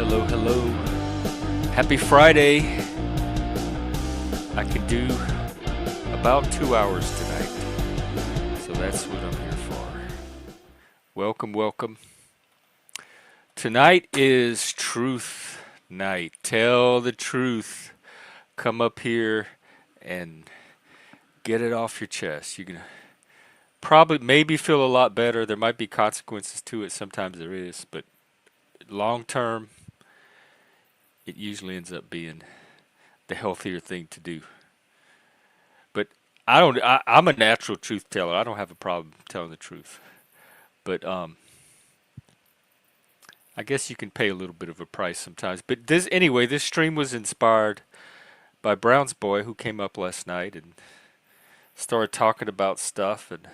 Hello, hello. Happy Friday. I can do about 2 hours tonight. So that's what I'm here for. Welcome, welcome. Tonight is truth night. Tell the truth. Come up here and get it off your chest. You're going to probably maybe feel a lot better. There might be consequences to it. Sometimes there is. But long term, it usually ends up being the healthier thing to do. But I'm a natural truth teller. I don't have a problem telling the truth. But I guess you can pay a little bit of a price sometimes. But this stream was inspired by Brown's boy who came up last night and started talking about stuff and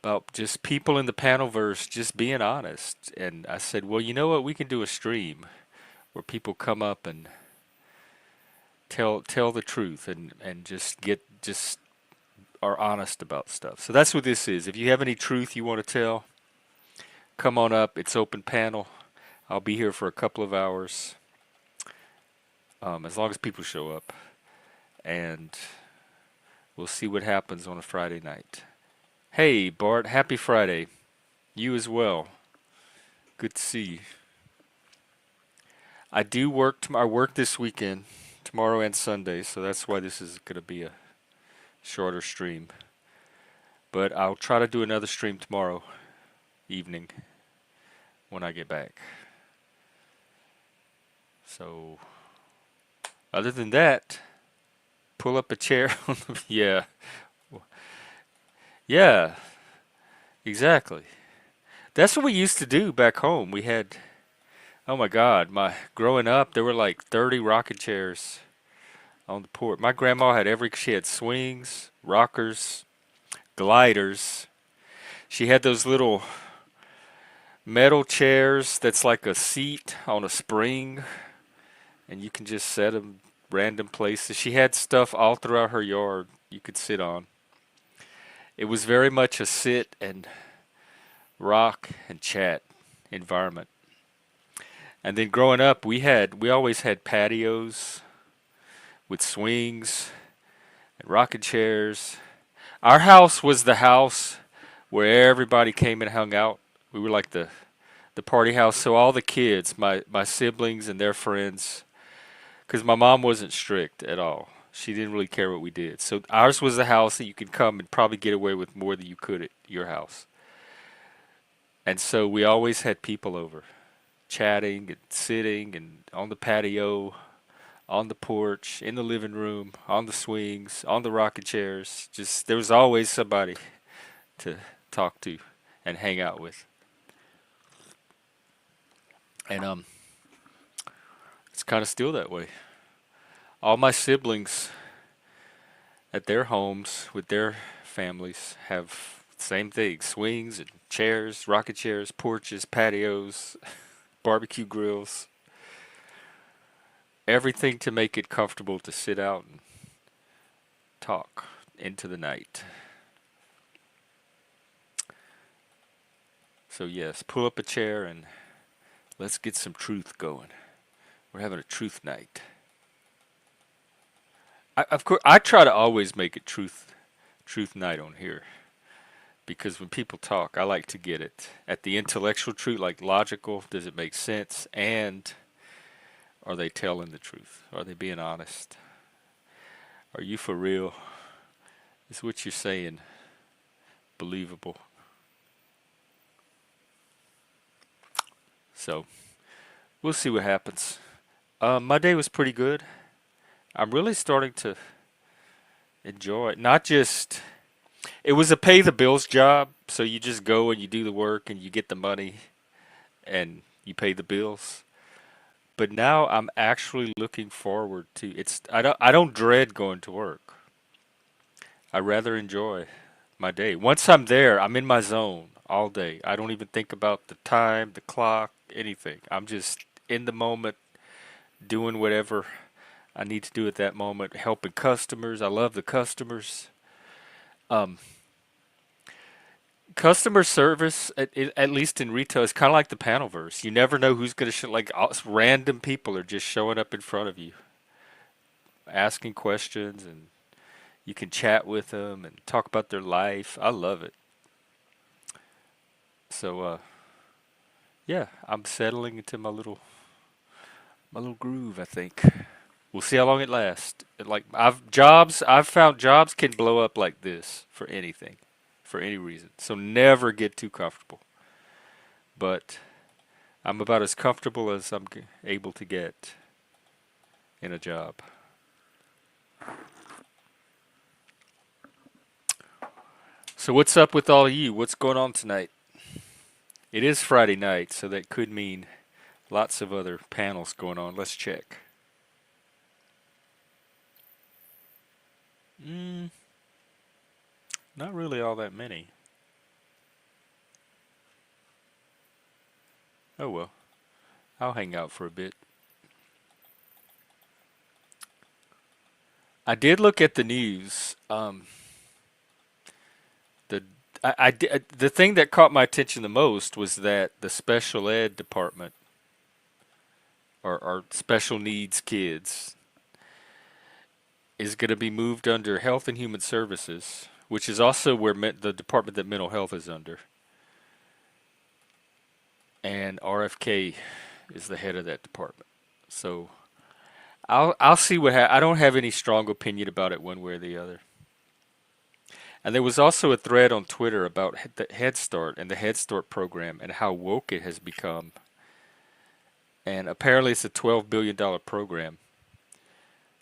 about just people in the panelverse just being honest. And I said, well, you know what? We can do a stream where people come up and tell the truth and just are honest about stuff. So that's what this is. If you have any truth you want to tell, come on up. It's open panel. I'll be here for a couple of hours, as long as people show up, and we'll see what happens on a Friday night. Hey, Bart, happy Friday. You as well. Good to see you. I do work. I work this weekend, tomorrow and Sunday, so that's why this is going to be a shorter stream. But I'll try to do another stream tomorrow evening when I get back. So, other than that, pull up a chair. Yeah. Yeah, exactly. That's what we used to do back home. We had, oh my God, growing up, there were like 30 rocking chairs on the porch. My grandma had she had swings, rockers, gliders. She had those little metal chairs that's like a seat on a spring, and you can just set them random places. She had stuff all throughout her yard you could sit on. It was very much a sit and rock and chat environment. And then growing up, we always had patios with swings and rocking chairs. Our house was the house where everybody came and hung out. We were like the party house. So all the kids, my siblings and their friends, because my mom wasn't strict at all. She didn't really care what we did. So ours was the house that you could come and probably get away with more than you could at your house. And so we always had people over, chatting and sitting and on the patio, on the porch, in the living room, on the swings, on the rocking chairs. Just there was always somebody to talk to and hang out with. And it's kind of still that way. All my siblings at their homes with their families have the same thing: swings and chairs, rocket chairs, porches, patios, barbecue grills, everything to make it comfortable to sit out and talk into the night. So yes, pull up a chair and let's get some truth going. We're having a truth night. Of course, I try to always make it truth night on here, because when people talk, I like to get it at the intellectual truth, like logical. Does it make sense? And are they telling the truth? Are they being honest? Are you for real? Is what you're saying believable? So we'll see what happens. My day was pretty good. I'm really starting to enjoy it. Not just, it was a pay the bills job, so you just go and you do the work and you get the money and you pay the bills. But now I'm actually looking forward to it's. I don't dread going to work. I rather enjoy my day. Once I'm there, I'm in my zone all day. I don't even think about the time, the clock, anything. I'm just in the moment, doing whatever I need to do at that moment, helping customers. I love the customers. Um, Customer service, at least in retail, is kind of like the panelverse. You never know who's going to show. Like random people are just showing up in front of you, asking questions, and you can chat with them and talk about their life. I love it. So, yeah, I'm settling into my little groove. I think we'll see how long it lasts. Like I've found jobs can blow up like this for anything, for any reason. So never get too comfortable. But I'm about as comfortable as able to get in a job. So what's up with all of you? What's going on tonight? It is Friday night, so that could mean lots of other panels going on. Let's check. Mm, not really all that many. Oh well, I'll hang out for a bit. I did look at the news. The the thing that caught my attention the most was that the special ed department, or special needs kids, is going to be moved under Health and Human Services, which is also where the department that mental health is under. And RFK is the head of that department. So I'll see I don't have any strong opinion about it one way or the other. And there was also a thread on Twitter about the Head Start and the Head Start program and how woke it has become. And apparently it's a $12 billion program.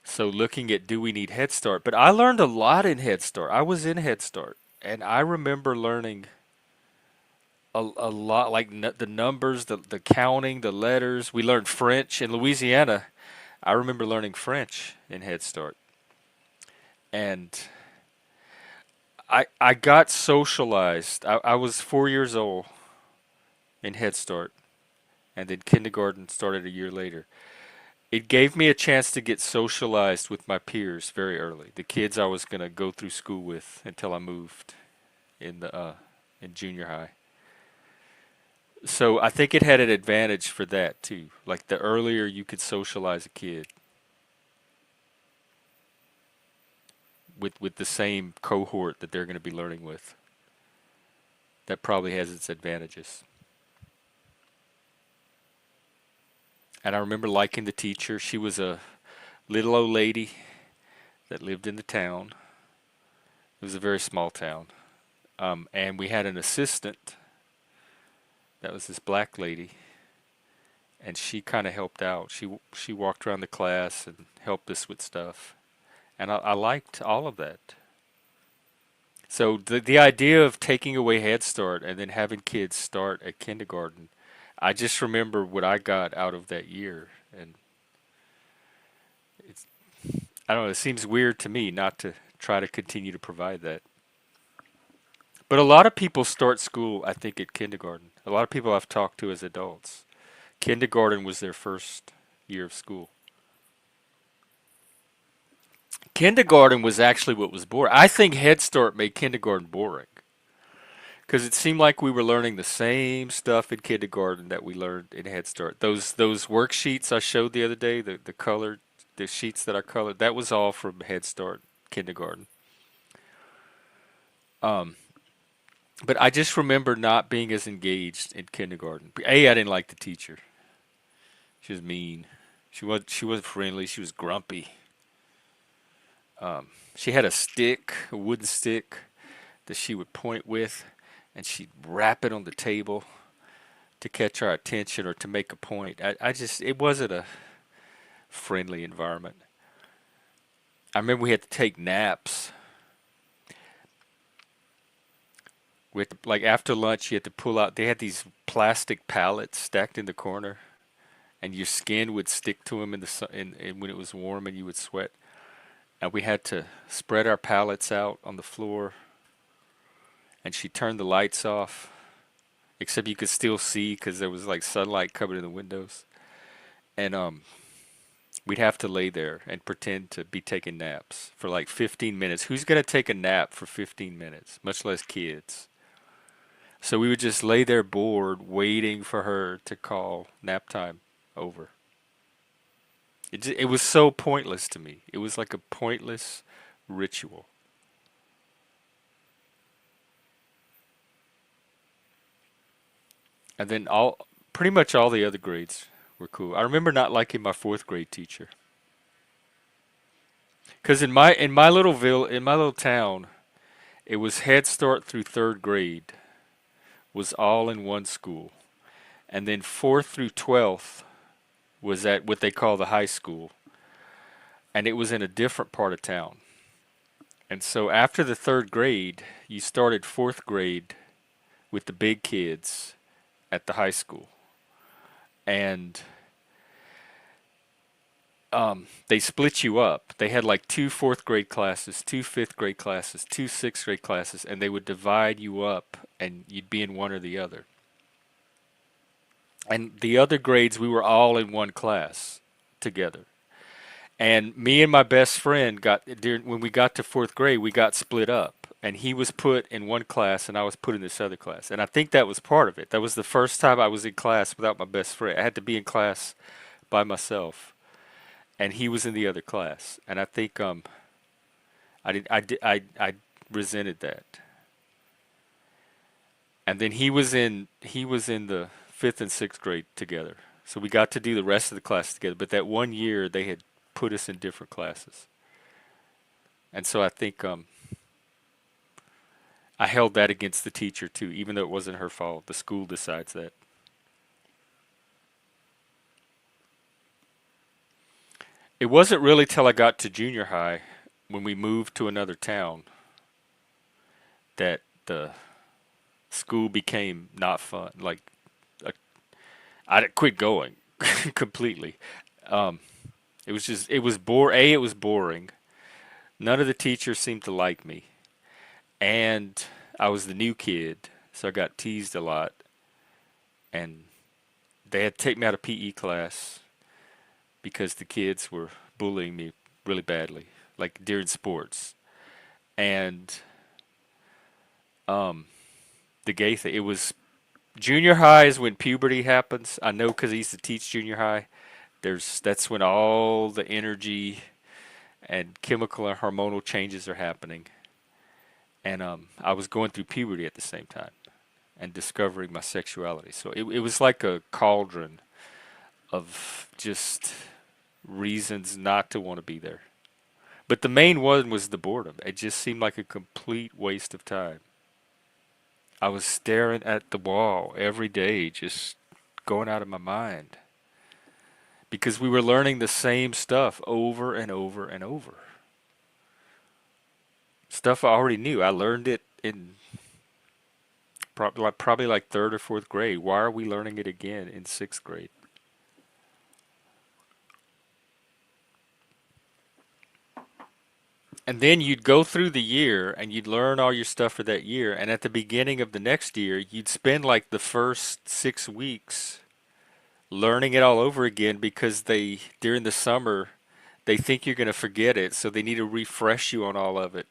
So looking at, do we need Head Start? But I learned a lot in Head Start. I was in Head Start, and I remember learning a lot, like the numbers, the counting, the letters. We learned French in Louisiana. I remember learning French in Head Start, and I got socialized. I was 4 years old in Head Start, and then kindergarten started a year later. It gave me a chance to get socialized with my peers very early. The kids I was gonna go through school with until I moved in the in junior high. So I think it had an advantage for that too. Like the earlier you could socialize a kid with the same cohort that they're going to be learning with, that probably has its advantages. And I remember liking the teacher. She was a little old lady that lived in the town. It was a very small town. And we had an assistant that was this black lady, and she kind of helped out. She walked around the class and helped us with stuff, and I liked all of that. So the idea of taking away Head Start and then having kids start at kindergarten, I just remember what I got out of that year, and it's I don't know. It seems weird to me not to try to continue to provide that. But a lot of people start school, I think, at kindergarten. A lot of people I've talked to as adults, kindergarten was their first year of school. Kindergarten was actually what was boring. I think Head Start made kindergarten boring because it seemed like we were learning the same stuff in kindergarten that we learned in Head Start. Those worksheets I showed the other day, the colored, the sheets that I colored, that was all from Head Start, kindergarten. Um, but I just remember not being as engaged in kindergarten. A, I didn't like the teacher. She was mean. She wasn't friendly. She was grumpy. She had a stick, a wooden stick that she would point with, and she'd rap it on the table to catch our attention or to make a point. I just, it wasn't a friendly environment. I remember we had to take naps. We had to, like after lunch, you had to pull out. They had these plastic pallets stacked in the corner, and your skin would stick to them in the sun, and when it was warm, and you would sweat. And we had to spread our pallets out on the floor, and she turned the lights off, except you could still see because there was like sunlight covered in the windows. And we'd have to lay there and pretend to be taking naps for like 15 minutes. Who's gonna take a nap for 15 minutes? Much less kids. So we would just lay there bored, waiting for her to call nap time over. It was so pointless to me. It was like a pointless ritual. And then pretty much all the other grades were cool. I remember not liking my fourth grade teacher. Because in my little town, it was Head Start through third grade was all in one school, and then fourth through 12th was at what they call the high school, and it was in a different part of town. And so after the third grade, you started fourth grade with the big kids at the high school, and they split you up. They had like two fourth grade classes, two fifth grade classes, two sixth grade classes, and they would divide you up, and you'd be in one or the other. And the other grades, we were all in one class together. And me and my best friend when we got to fourth grade, we got split up. And he was put in one class, and I was put in this other class. And I think that was part of it. That was the first time I was in class without my best friend. I had to be in class by myself, and he was in the other class. And I think I resented that. And then he was in the fifth and sixth grade together. So we got to do the rest of the class together. But that one year they had put us in different classes. And so I think I held that against the teacher too, even though it wasn't her fault. The school decides that. It wasn't really till I got to junior high when we moved to another town that the school became not fun. Like uh, I quit going completely. Um, it was it was boring. None of the teachers seemed to like me, and I was the new kid, so I got teased a lot, and they had to take me out of PE class because the kids were bullying me really badly, like during sports. And um, the gay thing, it was junior high is when puberty happens. I know because I used to teach junior high. That's when all the energy and chemical and hormonal changes are happening. And I was going through puberty at the same time and discovering my sexuality. So it was like a cauldron of just reasons not to want to be there. But the main one was the boredom. It just seemed like a complete waste of time. I was staring at the wall every day, just going out of my mind. Because we were learning the same stuff over and over and over. Stuff I already knew. I learned it in probably like third or fourth grade. Why are we learning it again in sixth grade? And then you'd go through the year and you'd learn all your stuff for that year. And at the beginning of the next year, you'd spend like the first 6 weeks learning it all over again because during the summer, they think you're going to forget it. So they need to refresh you on all of it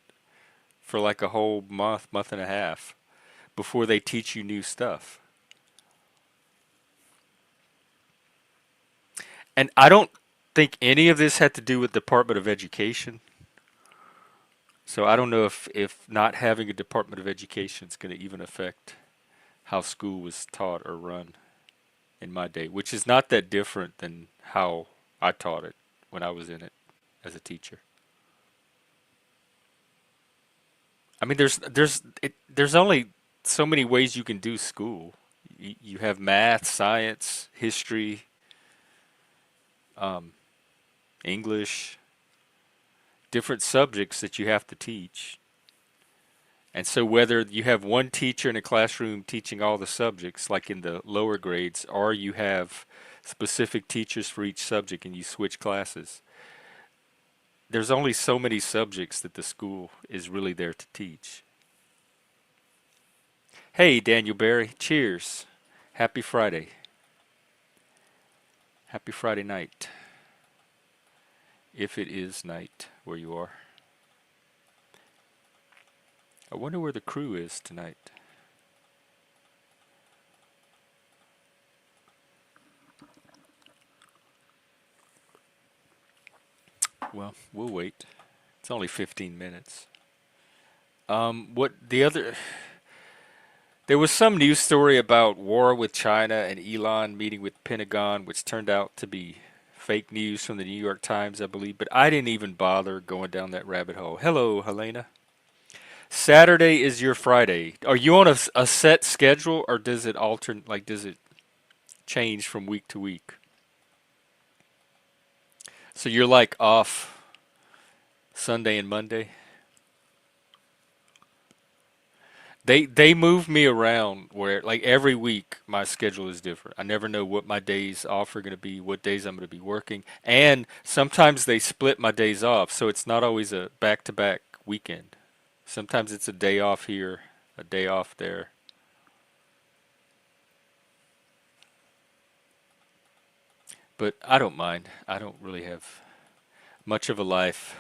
for like a whole month, month and a half before they teach you new stuff. And I don't think any of this had to do with Department of Education. So I don't know if not having a Department of Education is going to even affect how school was taught or run in my day, which is not that different than how I taught it when I was in it as a teacher. I mean, there's only so many ways you can do school. You have math, science, history, um, English, different subjects that you have to teach. And so whether you have one teacher in a classroom teaching all the subjects, like in the lower grades, or you have specific teachers for each subject and you switch classes, there's only so many subjects that the school is really there to teach. Hey, Daniel Barry, cheers. Happy Friday. Happy Friday night, if it is night where you are. I wonder where the crew is tonight. Well, we'll wait. It's only 15 minutes. What the other? There was some news story about war with China and Elon meeting with Pentagon, which turned out to be fake news from the New York Times, I believe. But I didn't even bother going down that rabbit hole. Hello, Helena. Saturday is your Friday. Are you on a set schedule, or does it alternate? Like, does it change from week to week? So you're like off Sunday and Monday. They move me around where like every week my schedule is different. I never know what my days off are going to be, what days I'm going to be working, and sometimes they split my days off, so it's not always a back-to-back weekend. Sometimes it's a day off here, a day off there. But I don't mind. I don't really have much of a life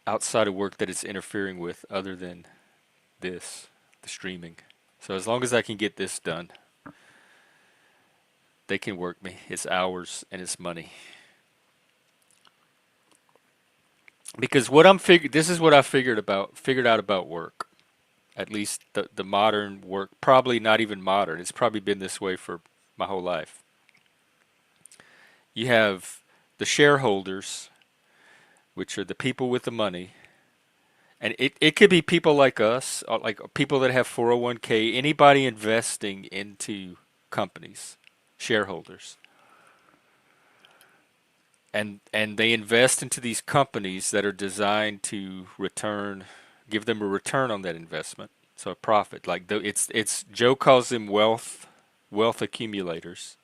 outside of work that it's interfering with other than this, the streaming. So as long as I can get this done, they can work me. It's hours and it's money. Because this is what I figured out about work. At least the modern work, probably not even modern. It's probably been this way for my whole life. You have the shareholders, which are the people with the money, and it could be people like us, like people that have 401k, anybody investing into companies, shareholders. And they invest into these companies that are designed to give them a return on that investment, so a profit. Like it's Joe calls them wealth accumulators.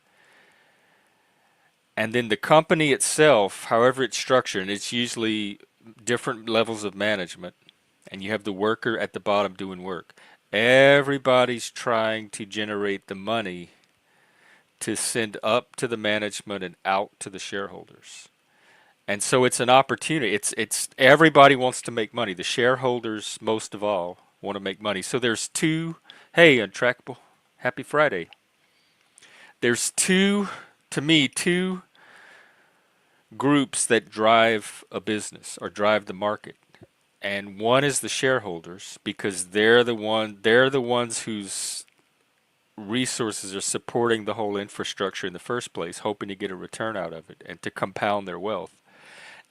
And then the company itself, however it's structured, and it's usually different levels of management, and you have the worker at the bottom doing work. Everybody's trying to generate the money to send up to the management and out to the shareholders. And so it's an opportunity. It's everybody wants to make money. The shareholders, most of all, want to make money. So there's two. Hey, untrackable. Happy Friday. There's two, to me, two groups that drive a business or drive the market. And one is the shareholders because they're the ones whose resources are supporting the whole infrastructure in the first place, hoping to get a return out of it and to compound their wealth.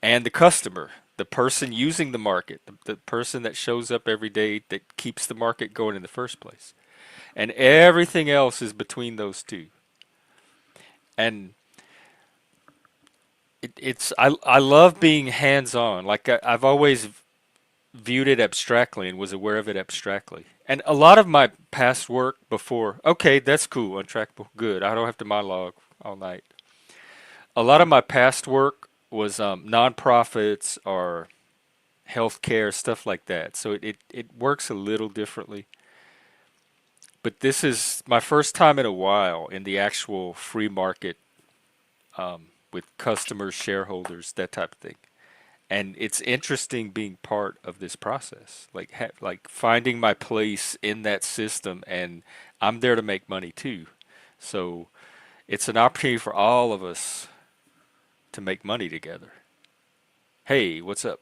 And the customer, the person using the market, the person that shows up every day that keeps the market going in the first place. And everything else is between those two. And I love being hands on. Like I've always viewed it abstractly and was aware of it abstractly. And a lot of my past work before, okay, that's cool, untrackable, good. I don't have to monologue all night. A lot of my past work was nonprofits or healthcare, stuff like that. So it works a little differently. But this is my first time in a while in the actual free market with customers, shareholders, that type of thing. And it's interesting being part of this process, like like finding my place in that system, and I'm there to make money too. So it's an opportunity for all of us to make money together. Hey, what's up?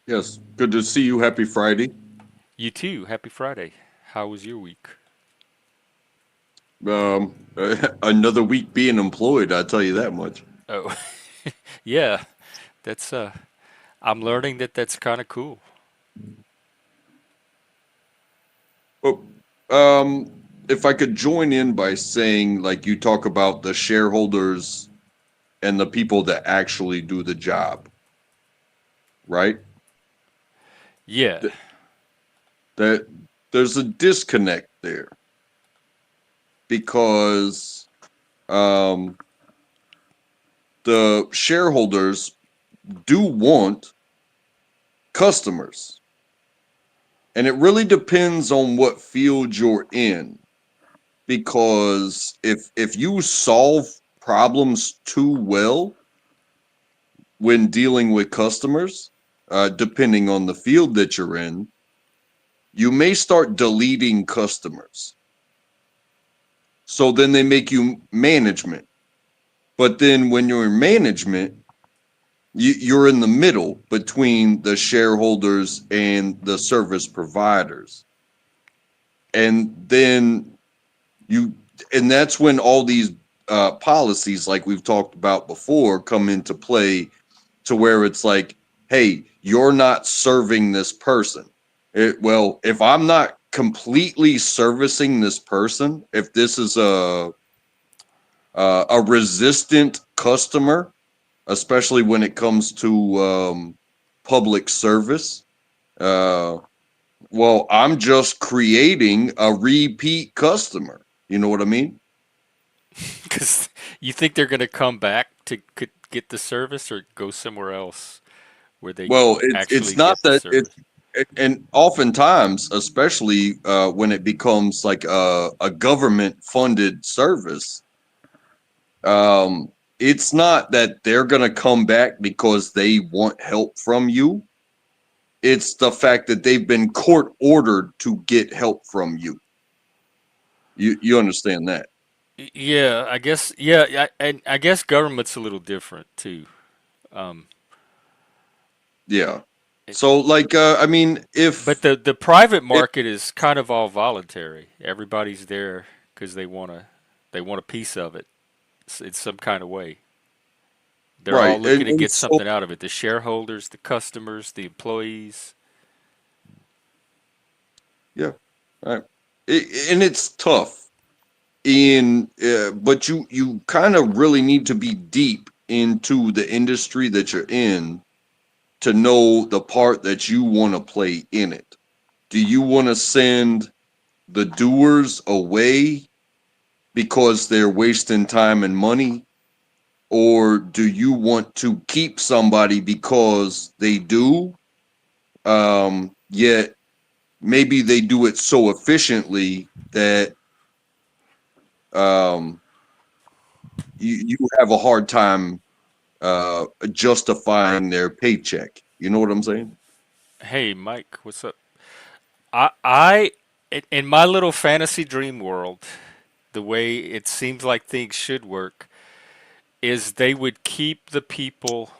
Yes, good to see you. Happy Friday. You too. Happy Friday. How was your week? Another week being employed, I'll tell you that much. Oh, yeah. That's I'm learning that that's kind of cool. But um, if I could join in by saying, like, you talk about the shareholders and the people that actually do the job, right? Yeah. Th- that there's a disconnect there because um, the shareholders do want customers, and it really depends on what field you're in. Because if you solve problems too well when dealing with customers, depending on the field that you're in, you may start deleting customers. So then they make you management. But then when you're in management, You're in the middle between the shareholders and the service providers, and then you and that's when all these policies, like we've talked about before, come into play, to where it's like, hey, you're not serving this person. Well, if I'm not completely servicing this person, if this is a resistant customer, especially when it comes to public service, uh, well, I'm just creating a repeat customer. You know what I mean? Because you think they're going to come back to get the service or go somewhere else where they Well, can it's actually not get the that it's service. and oftentimes, especially when it becomes like a government funded service, um, it's not that they're going to come back because they want help from you. It's the fact that they've been court ordered to get help from you. You understand that? Yeah, I guess. Yeah, and I guess government's a little different too. Um, Yeah. it, So, like, I mean, but the private market is kind of all voluntary. Everybody's there because they want a piece of it in some kind of way. They're all right, looking to and get so something out of it. The shareholders, the customers, the employees. yeah, right. And it's tough in but you kind of really need to be deep into the industry that you're in to know the part that you want to play in it. Do you want to send the doers away because they're wasting time and money, or do you want to keep somebody because they do, yet maybe they do it so efficiently that um you have a hard time justifying their paycheck. You know what I'm saying? Hey, Mike, what's up? I in my little fantasy dream world, the way it seems like things should work is they would keep the people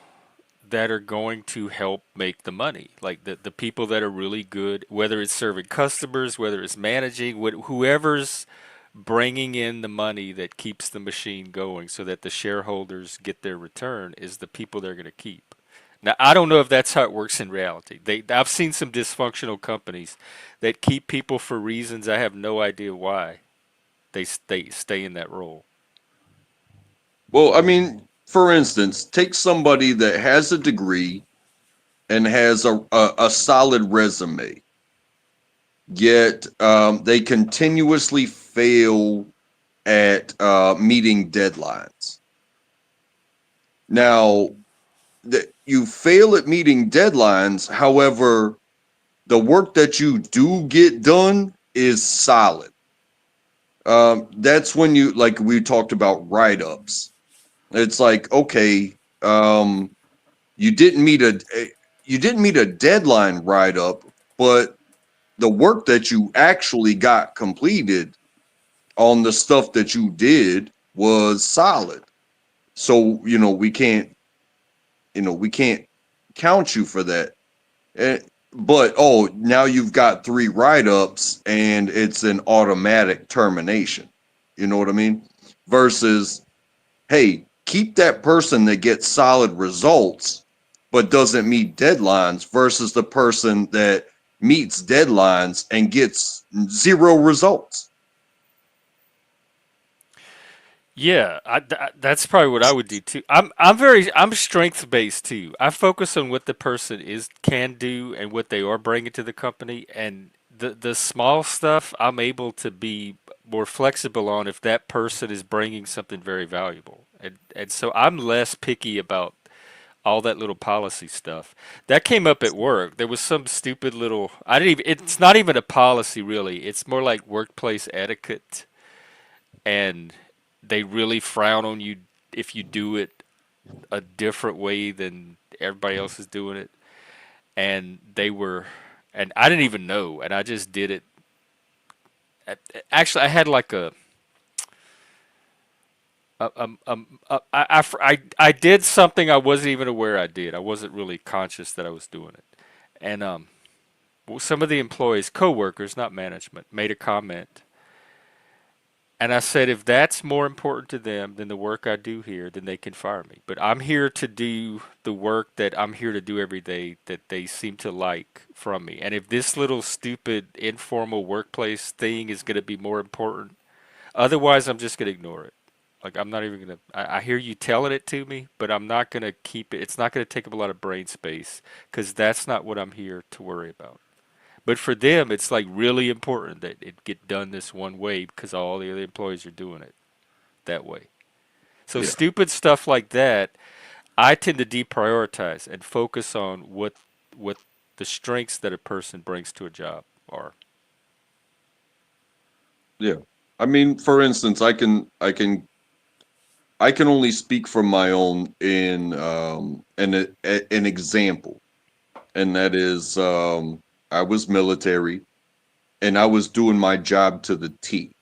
that are going to help make the money. Like the people that are really good, whether it's serving customers, whether it's managing, whoever's bringing in the money that keeps the machine going so that the shareholders get their return is the people they're going to keep. Now, I don't know if that's how it works in reality. I've seen some dysfunctional companies that keep people for reasons I have no idea why stay in that role. Well, I mean, for instance, take somebody that has a degree and has a solid resume, yet they continuously fail at meeting deadlines. Now, that you fail at meeting deadlines, however, the work that you do get done is solid. That's when you, like we talked about, write ups. It's like, okay, um, you didn't meet a you didn't meet a deadline write up, but the work that you actually got completed on the stuff that you did was solid. So we can't count you for that. Eh, but oh, now you've got three write ups and it's an automatic termination. You know what I mean? Versus, hey, keep that person that gets solid results but doesn't meet deadlines versus the person that meets deadlines and gets zero results. Yeah, that's probably what I would do too. I'm strength based too. I focus on what the person is can do and what they are bringing to the company, and the small stuff I'm able to be more flexible on if that person is bringing something very valuable, and so I'm less picky about all that little policy stuff. That came up at work. There was some stupid little I didn't even it's not even a policy really. It's more like workplace etiquette, and they really frown on you if you do it a different way than everybody else is doing it. And and I didn't even know, and I just did it. Actually, I had like I did something I wasn't even aware I did. I wasn't really conscious that I was doing it. And some of the employees, coworkers, not management, made a comment. And I said, if that's more important to them than the work I do here, then they can fire me. But I'm here to do the work that I'm here to do every day that they seem to like from me. And if this little stupid informal workplace thing is going to be more important, otherwise I'm just going to ignore it. Like I'm not even going to, I hear you telling it to me, but I'm not going to keep it. It's not going to take up a lot of brain space because that's not what I'm here to worry about. But for them, it's like really important that it get done this one way because all the other employees are doing it that way. So Yeah, stupid stuff like that, I tend to deprioritize and focus on what the strengths that a person brings to a job are. yeah. I mean, for instance, I can only speak from my own in an example, and that is I was military and I was doing my job to the T.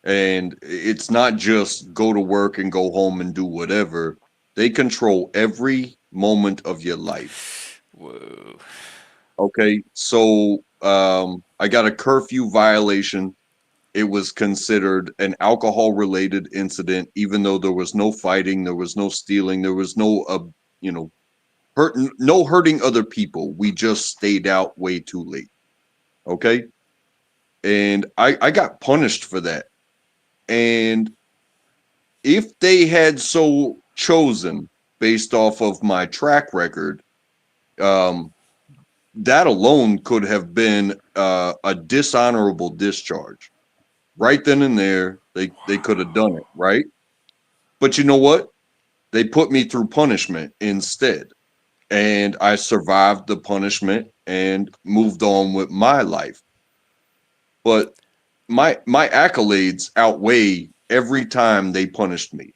And it's not just go to work and go home and do whatever. They control every moment of your life. Whoa. Okay, so I got a curfew violation. It was considered an alcohol related incident, even though there was no fighting, there was no stealing, there was no you know no hurting other people. We just stayed out way too late. Okay, and I got punished for that. And if they had so chosen based off of my track record, um, that alone could have been a dishonorable discharge. Right then and there, they could have done it, right? But you know what? They put me through punishment instead. And I survived the punishment and moved on with my life. But my accolades outweigh every time they punished me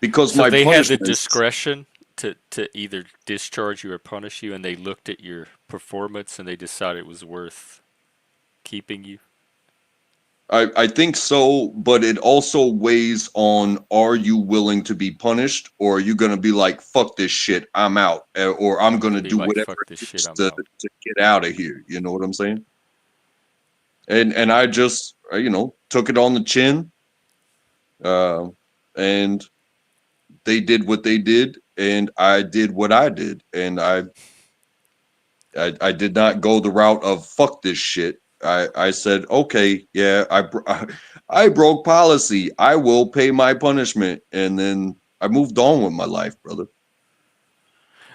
because So my they had the punishments. discretion to either discharge you or punish you, and they looked at your performance and they decided it was worth keeping you. I think so, but it also weighs on, are you willing to be punished, or are you going to be like, fuck this shit, I'm out, or I'm going to Be do like, whatever fuck this it shit, takes I'm out. to get out of here. You know what I'm saying? And I just, took it on the chin, uh, and they did what they did, and I did what I did, and I did not go the route of fuck this shit. I said, okay, yeah, I broke policy. I will pay my punishment. And then I moved on with my life, brother.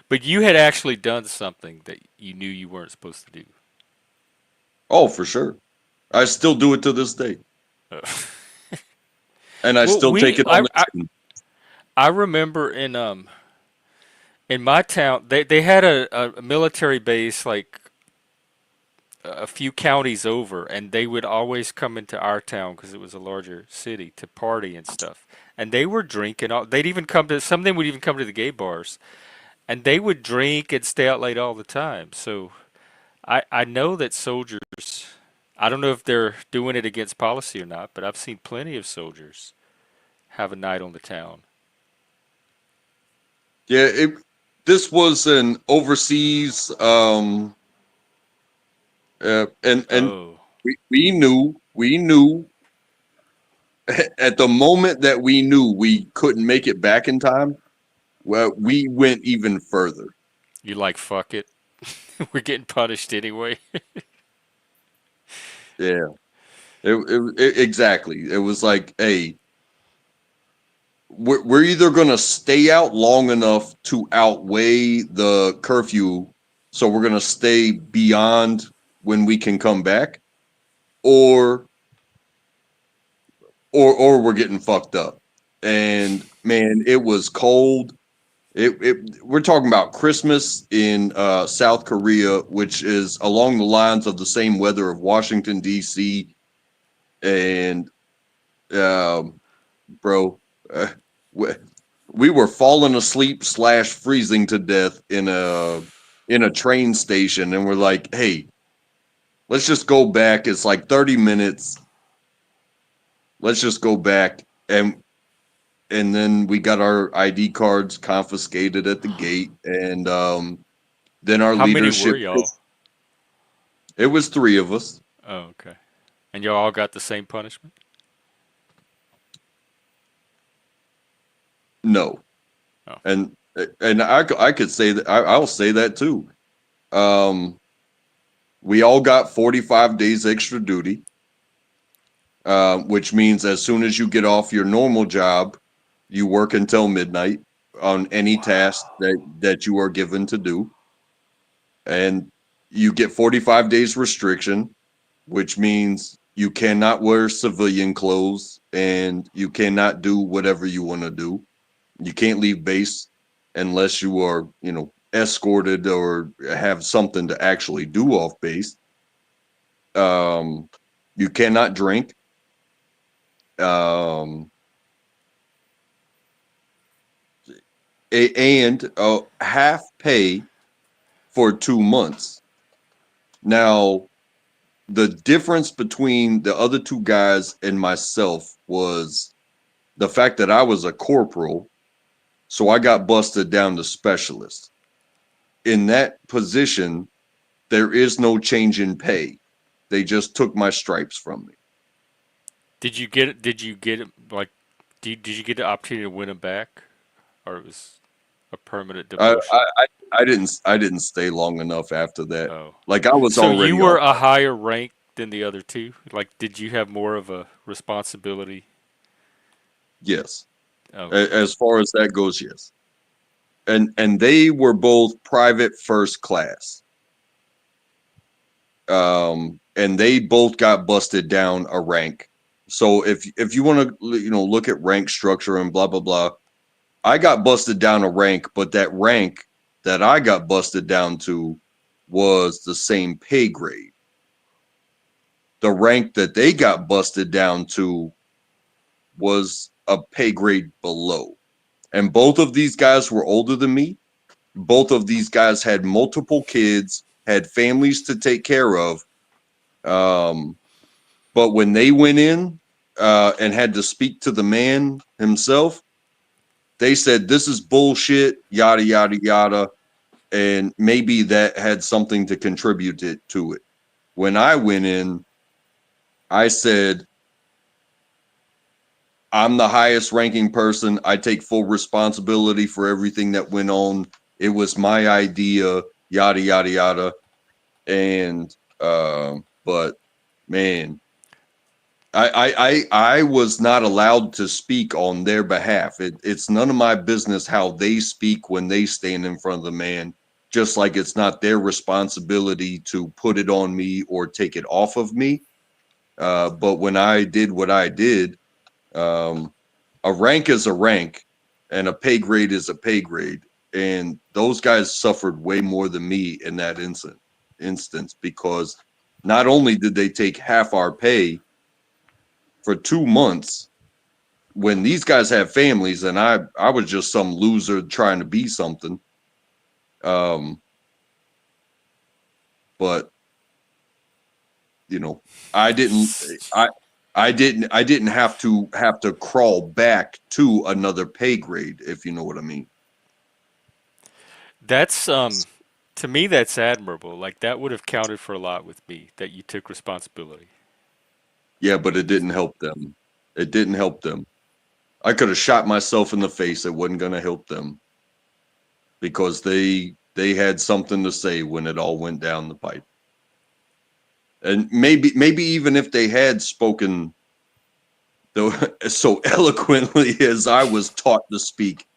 But you had actually done something that you knew you weren't supposed to do. Oh, for sure. I still do it to this day. Uh, And I well, still take it on the chin. I remember in my town they had a military base like a few counties over, and they would always come into our town because it was a larger city to party and stuff. And they were drinking. They'd even come to some of them would even come to the gay bars, and they would drink and stay out late all the time. So I know that soldiers. I don't know if they're doing it against policy or not, but I've seen plenty of soldiers have a night on the town. Yeah, this was an overseas and Oh, we knew at the moment that we knew we couldn't make it back in time, well, we went even further. you like fuck it. We're getting punished anyway. Yeah. Exactly. It was like, hey, we're either going to stay out long enough to outweigh the curfew, so we're going to stay beyond when we can come back, or or we're getting fucked up. And man, it was cold. We're talking about Christmas in South Korea, which is along the lines of the same weather of Washington D.C. and um, bro. Uh, we, we were falling asleep slash freezing to death in a train station, and we're like, hey, let's just go back. It's like 30 minutes. Let's just go back. And and then we got our ID cards confiscated at the gate, and then our How many were leadership. y'all? It was three of us. Oh, okay. And y'all all got the same punishment? No, Oh, and I could say that I'll say that too. Um, we all got 45 days extra duty, which means as soon as you get off your normal job, you work until midnight on any task wow. that you are given to do, and you get 45 days restriction, which means you cannot wear civilian clothes and you cannot do whatever you want to do. You can't leave base unless you are, escorted or have something to actually do off base. Um, you cannot drink. Um, and half pay for 2 months. Now, the difference between the other two guys and myself was the fact that I was a corporal, so I got busted down to specialist. In that position, there is no change in pay. They just took my stripes from me. Did you get it? Did you get it? Like, did you get the opportunity to win it back, or it was a permanent I I, demotion? I didn't stay long enough after that. Oh, Like I was so you already were off. a higher rank than the other two? Like, did you have more of a responsibility? Yes, Okay. as far as that goes, yes. And they were both private first class. And they both got busted down a rank. So if you want to look at rank structure and blah blah blah, I got busted down a rank, but that rank that I got busted down to was the same pay grade. The rank that they got busted down to was a pay grade below. And both of these guys were older than me. Both of these guys had multiple kids, had families to take care of. Um, but when they went in and had to speak to the man himself, they said, "This is bullshit, yada, yada, yada." And maybe that had something to contribute to it. When I went in, I said, I'm the highest ranking person. I take full responsibility for everything that went on. It was my idea, yada, yada, yada. And, but man, I was not allowed to speak on their behalf. It's none of my business how they speak when they stand in front of the man, just like it's not their responsibility to put it on me or take it off of me. But when I did what I did, um, a rank is a rank and a pay grade is a pay grade. And those guys suffered way more than me in that instance because not only did they take half our pay for 2 months when these guys have families and I was just some loser trying to be something. Um, but you know, I didn't I I didn't have to crawl back to another pay grade, if you know what I mean. That's to me that's admirable. Like that would have counted for a lot with me that you took responsibility. Yeah, but it didn't help them. It didn't help them. I could have shot myself in the face. It wasn't going to help them because they had something to say when it all went down the pipe. And maybe even if they had spoken though so eloquently as I was taught to speak,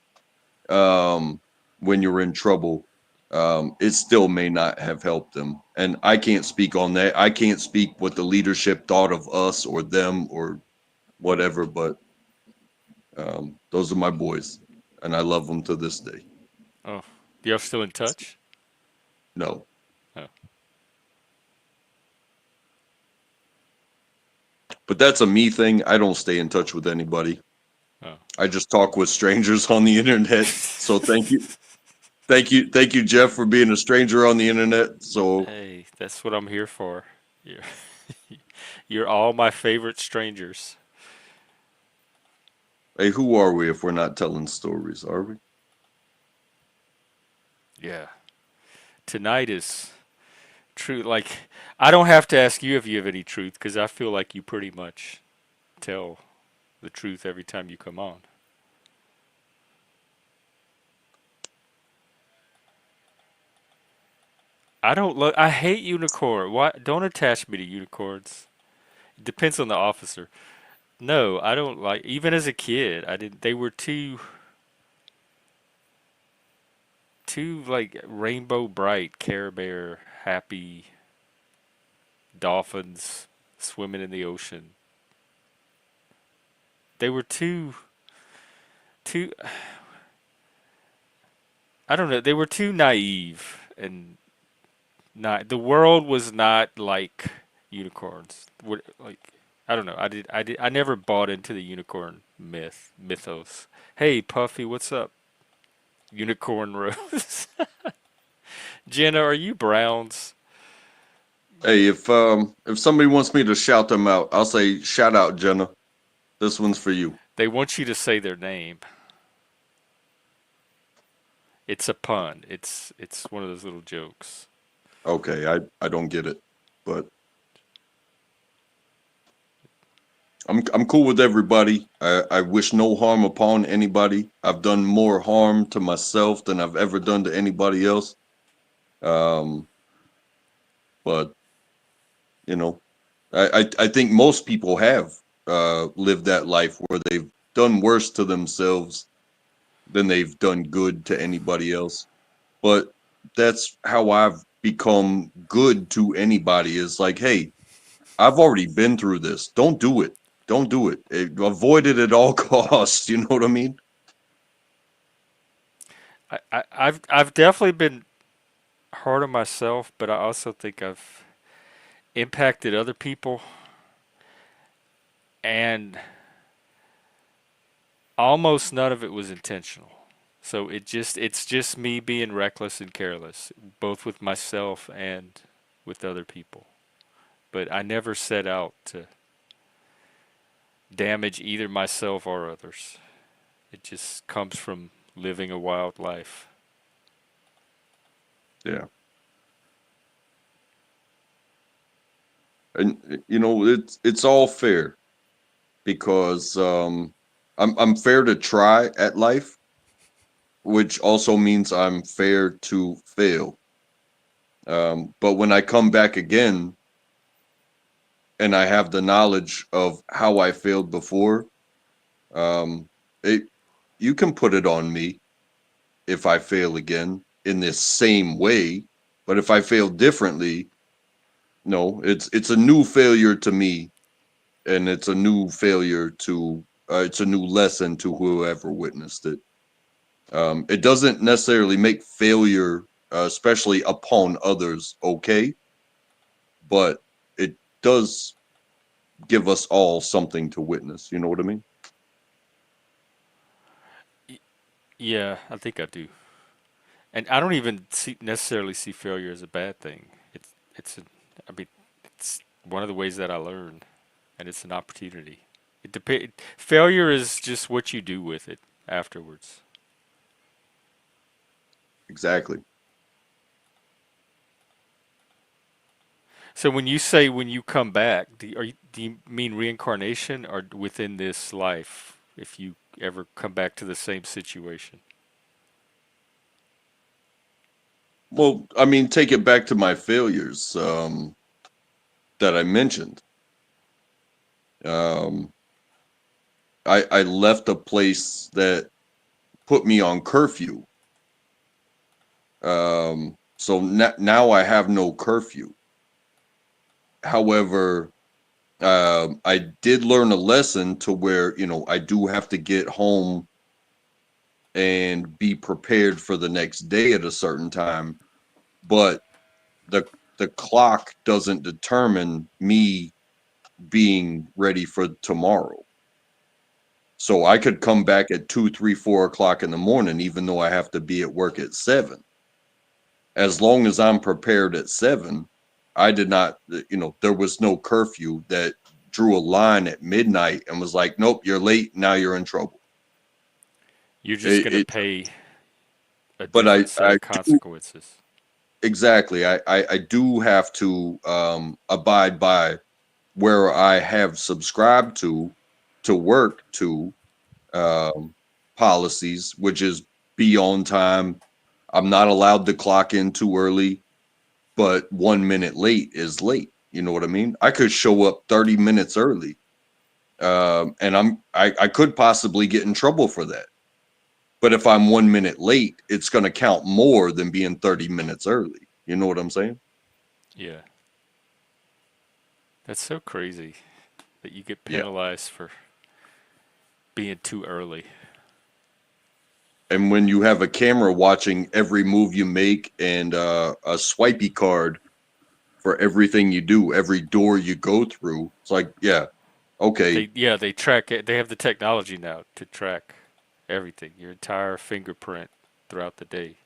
um, when you're in trouble, it still may not have helped them. And I can't speak on that. I can't speak what the leadership thought of us or them or whatever. But those are my boys, and I love them to this day. Oh, y'all still in touch? No, Oh, but that's a me thing. I don't stay in touch with anybody. oh. I just talk with strangers on the internet. So thank you, Jeff, for being a stranger on the internet. So Hey, that's what I'm here for. You're, you're all my favorite strangers. Hey, who are we if we're not telling stories? Are we? Yeah. Tonight is true. Like, I don't have to ask you if you have any truth because I feel like you pretty much tell the truth every time you come on. I don't look. I hate unicorn. Why? Don't attach me to unicorns. It depends on the officer. No, I don't like. Even as a kid, I didn't. They were too like rainbow bright, Care Bear, happy dolphins swimming in the ocean. They were too. I don't know. They were too naive and not. The world was not like unicorns. Like I don't know. I never bought into the unicorn mythos. Hey, Puffy, what's up? Unicorn Rose. Jenna, are you Browns? Hey, if somebody wants me to shout them out, I'll say shout out Jenna. This one's for you. They want you to say their name. It's a pun. It's one of those little jokes. Okay, I don't get it, but I'm cool with everybody. I wish no harm upon anybody. I've done more harm to myself than I've ever done to anybody else. Um, but you know, I think most people have lived that life where they've done worse to themselves than they've done good to anybody else. But that's how I've become good to anybody is like, hey, I've already been through this. Don't do it. Don't do it. Avoid it at all costs. You know what I mean? I've definitely been hard on myself, but I also think I've impacted other people, and almost none of it was intentional. So it's just me being reckless and careless, both with myself and with other people. But I never set out to damage either myself or others. It just comes from living a wild life. Yeah. And it's all fair because I'm fair to try at life, which also means I'm fair to fail. But when I come back again and I have the knowledge of how I failed before, um, it you can put it on me if I fail again in this same way. But if I fail differently, no, it's a new failure to me, and it's a new failure to it's a new lesson to whoever witnessed it. It doesn't necessarily make failure, especially upon others, okay, but it does give us all something to witness. You know what I mean? Yeah, I think I do. And I don't even necessarily see failure as a bad thing. It's a, I mean, it's one of the ways that I learn, and it's an opportunity. Failure is just what you do with it afterwards. Exactly. So when you say when you come back, do you mean reincarnation or within this life? If you ever come back to the same situation? Well, I mean, take it back to my failures that I mentioned. Um, I left a place that put me on curfew. So now I have no curfew. However, I did learn a lesson to where I do have to get home and be prepared for the next day at a certain time. But the the clock doesn't determine me being ready for tomorrow. So I could come back at 2, 3, 4 o'clock in the morning, even though I have to be at work at 7. As long as I'm prepared at 7, I did not, there was no curfew that drew a line at midnight and was like, nope, you're late. Now you're in trouble. You're just It, going to it pay a but different set I of do consequences. exactly. I do have to abide by where I have subscribed to work to um, policies, which is be on time. I'm not allowed to clock in too early, but 1 minute late is late. You know what I mean? I could show up 30 minutes early, and I could possibly get in trouble for that. But if I'm 1 minute late, it's going to count more than being 30 minutes early. You know what I'm saying? Yeah. That's so crazy that you get Yeah. penalized for being too early. And when you have a camera watching every move you make and a swipey card for everything you do, every door you go through, it's like, yeah, okay, They track it. They have the technology now to track everything, your entire fingerprint throughout the day.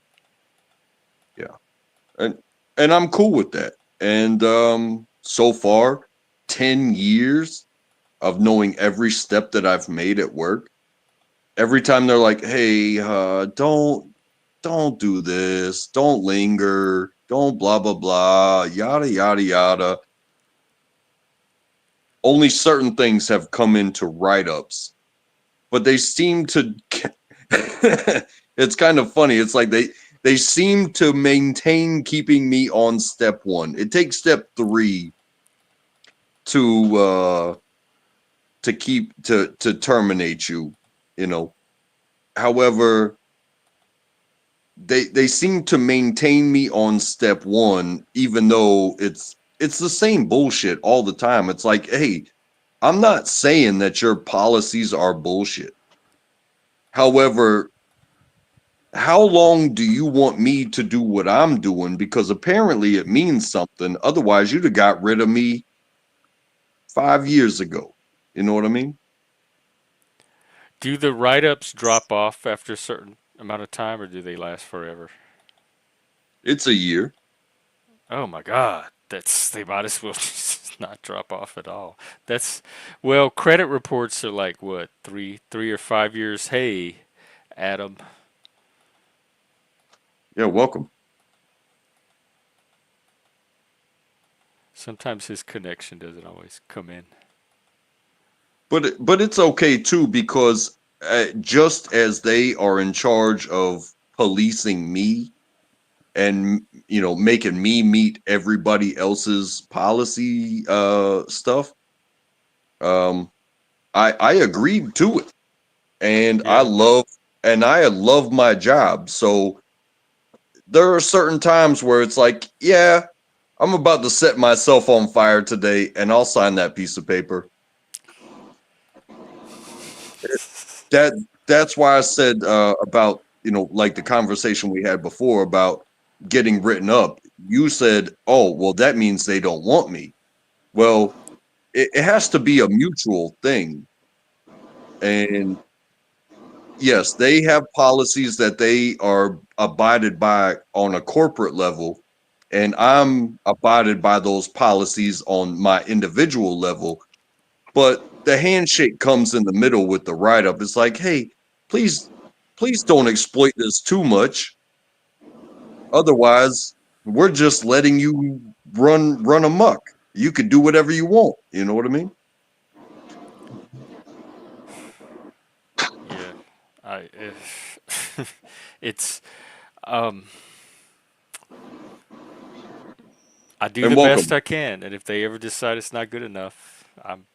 yeah, and I'm cool with that. And so far, 10 years of knowing every step that I've made at work. Every time they're like, "Hey, don't do this, don't linger, don't blah blah blah, yada yada yada." Only certain things have come into write ups, but they seem to. It's kind of funny. It's like they seem to maintain keeping me on step one. It takes step three to keep to terminate you. You know. However, they seem to maintain me on step one, even though it's the same bullshit all the time. It's like, hey, I'm not saying that your policies are bullshit. However, how long do you want me to do what I'm doing? Because apparently it means something. Otherwise, you'd have got rid of me 5 years ago. You know what I mean? Do the write ups drop off after a certain amount of time or do they last forever? It's a year. Oh my God. They might as well just not drop off at all. That's well, credit reports are like what, 3 or 5 years. Hey, Adam. Yeah, welcome. Sometimes his connection doesn't always come in. But it's okay too because just as they are in charge of policing me and making me meet everybody else's policy stuff, um I agreed to it, and Yeah. I love my job. So there are certain times where it's like, yeah, I'm about to set myself on fire today, and I'll sign that piece of paper. That that's why I said about like the conversation we had before about getting written up. You said, "Oh, well, that means they don't want me." Well, it has to be a mutual thing, and yes, they have policies that they are abided by on a corporate level, and I'm abided by those policies on my individual level. But the handshake comes in the middle with the write up. It's like, hey, please, please don't exploit this too much. Otherwise, we're just letting you run amok. You could do whatever you want. You know what I mean? Yeah. I it's um I do And the best welcome. I can, and if they ever decide it's not good enough, I'm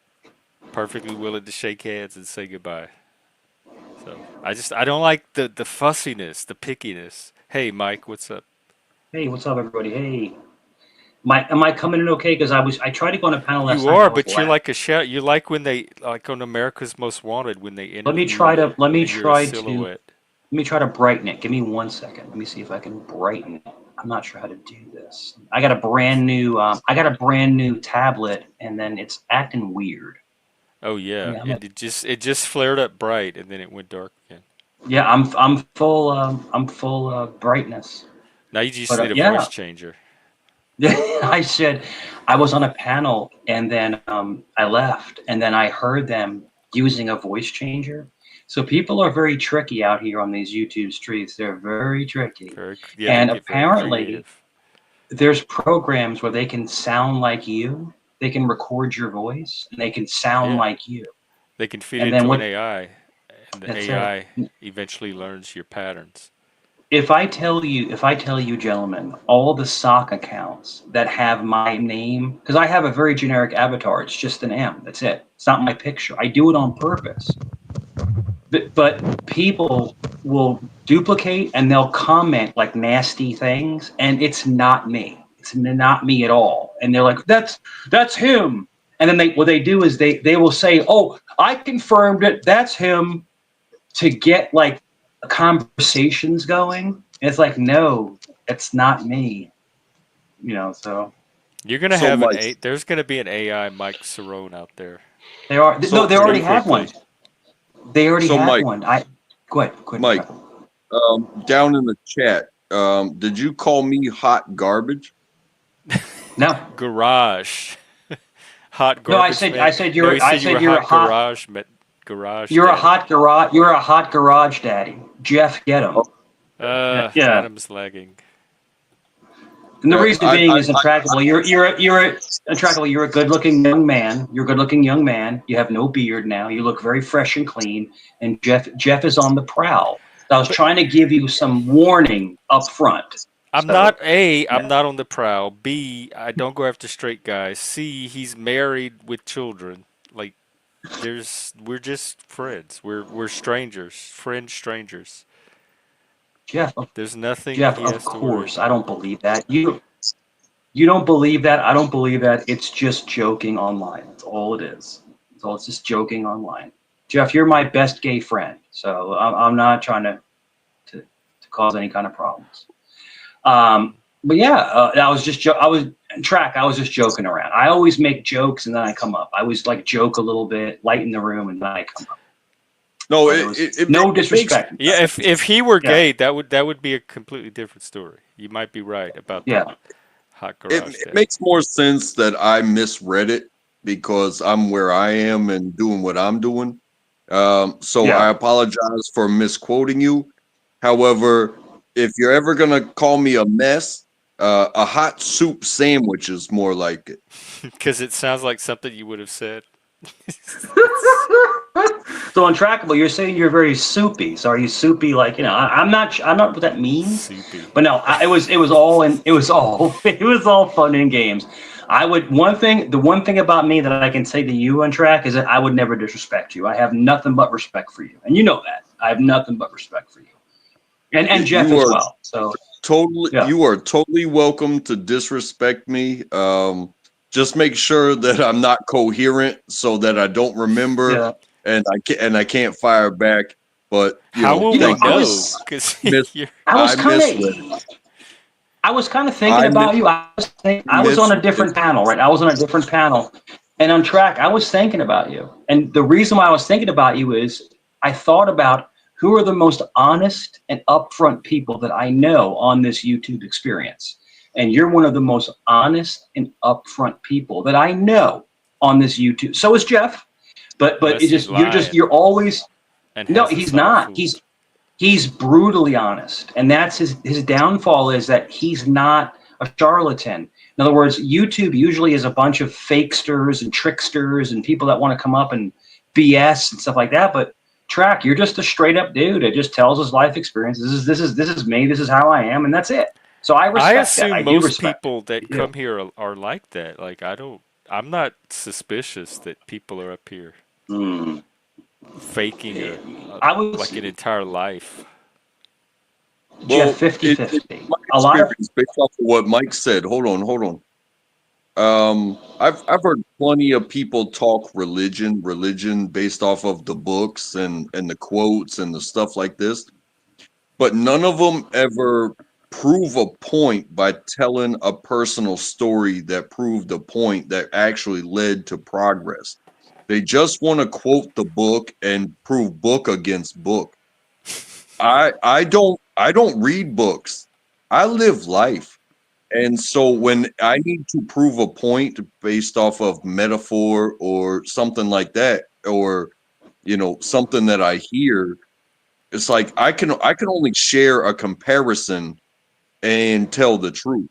perfectly willing to shake hands and say goodbye. So I don't like the fussiness, the pickiness. Hey Mike, what's up? Hey, what's up, everybody? Hey, am I coming in okay? Because I tried to go on a panel last You night. I are, was but you're last. like a shout. You like when they like on America's Most Wanted when they Let me try interview to let me and you're a try to silhouette. let me try to brighten it. Give me 1 second. Let me see if I can brighten it. I'm not sure how to do this. I got a brand new tablet, and then it's acting weird. Oh I yeah, mean, it just flared up bright and then it went dark again. yeah, I'm full brightness. Now you just But need a voice yeah, changer. I said I was on a panel, and then I left, and then I heard them using a voice changer. So people are very tricky out here on these YouTube streets. They're very tricky. Yeah, they And get very apparently creative. there's programs where they can sound like you. They can record your voice and they can sound Yeah, like you. they can feed And it then to an what AI, and the that's it. AI eventually learns your patterns. If I tell you, gentlemen, all the sock accounts that have my name, because I have a very generic avatar, it's just an M. That's it. It's not my picture. I do it on purpose. But people will duplicate and they'll comment like nasty things, and it's not me. It's not me at all. And they're like, that's him. And then what they do is they will say, oh, I confirmed it. That's him, to get like conversations going. And it's like, no, it's not me. So You're gonna So have Mike, there's gonna be an AI Mike Cerrone out there they are no, so they pretty already have one. quickly. They already so have Mike, one. I Go ahead, Mike, Trevor. down in the chat, did you call me hot garbage? No, Garage, hot no, I garbage said man. I said No, you're he I said you were said you're a hot hot garage you're a daddy. hot garage you're a hot garage daddy. Jeff, get him. Yeah. Adam's lagging. And the reason being is I intractable. You're intractable. You're a good-looking young man. You're a good-looking young man. You have no beard now. You look very fresh and clean. And Jeff is on the prowl. So I was But trying to give you some warning up front. So I'm yeah, not on the prowl. B, I don't go after straight guys. C, he's married with children. Like we're just friends. We're strangers, friend strangers. Jeff, There's nothing Jeff, he of has to worry course. I about. don't believe that. You don't believe that. I don't believe that. It's just joking online. That's all it is. It's just joking online. Jeff, you're my best gay friend. So I'm not trying to cause any kind of problems. But yeah, I was just I was track. I was just joking around. I always make jokes and then I come up. I always like joke a little bit, lighten the room, and then I come up. no, But it was no it makes disrespect. Yeah, if he were Yeah, gay, that would be a completely different story. You might be right about yeah, the hot garage it daddy. makes more sense that I misread it because I'm where I am and doing what I'm doing. So I yeah. apologize for misquoting you. However, if you're ever gonna call me a mess, a hot soup sandwich is more like it. Because it sounds like something you would have said. It's So untrackable, you're saying you're very soupy. So are you soupy? Like I'm not what that means. soupy. But no, it was all fun and games. The one thing about me that I can say to you on track is that I would never disrespect you. I have nothing but respect for you, and you know that. I have nothing but respect for you, and Jeff You as are well. So yeah, totally welcome to disrespect me. Just make sure that I'm not coherent so that I don't remember yeah. and I can't fire back. But How will we thank you. know? Because Miss you're I was I kind misread. of I was kind of thinking I about you. I was on a misread. different panel, right? I was on a different panel, and on track, I was thinking about you. And the reason why I was thinking about you is I thought about who are the most honest and upfront people that I know on this YouTube experience. And you're one of the most honest and upfront people that I know on this YouTube. So is Jeff, but unless he's lying you're always and no. has us He's all not. fooled. He's brutally honest, and that's his downfall is that he's not a charlatan. In other words, YouTube usually is a bunch of fakesters and tricksters and people that want to come up and BS and stuff like that. But track, you're just a straight up dude that just tells his life experience. This is me. This is how I am, and that's it. So I I respect that. assume I do most respect people it. I that do. come here are like that. Like I'm not suspicious that people are up here Mm. faking I would like an entire life. Jeff Well, it's 50-50. my A lot of experience based off of what Mike said. Hold on. I've heard plenty of people talk religion based off of the books and the quotes and the stuff like this, but none of them ever prove a point by telling a personal story that proved a point that actually led to progress. They just want to quote the book and prove book against book. I don't read books. I live life. And so when I need to prove a point based off of metaphor or something like that, or something that I hear, it's like I can only share a comparison and tell the truth.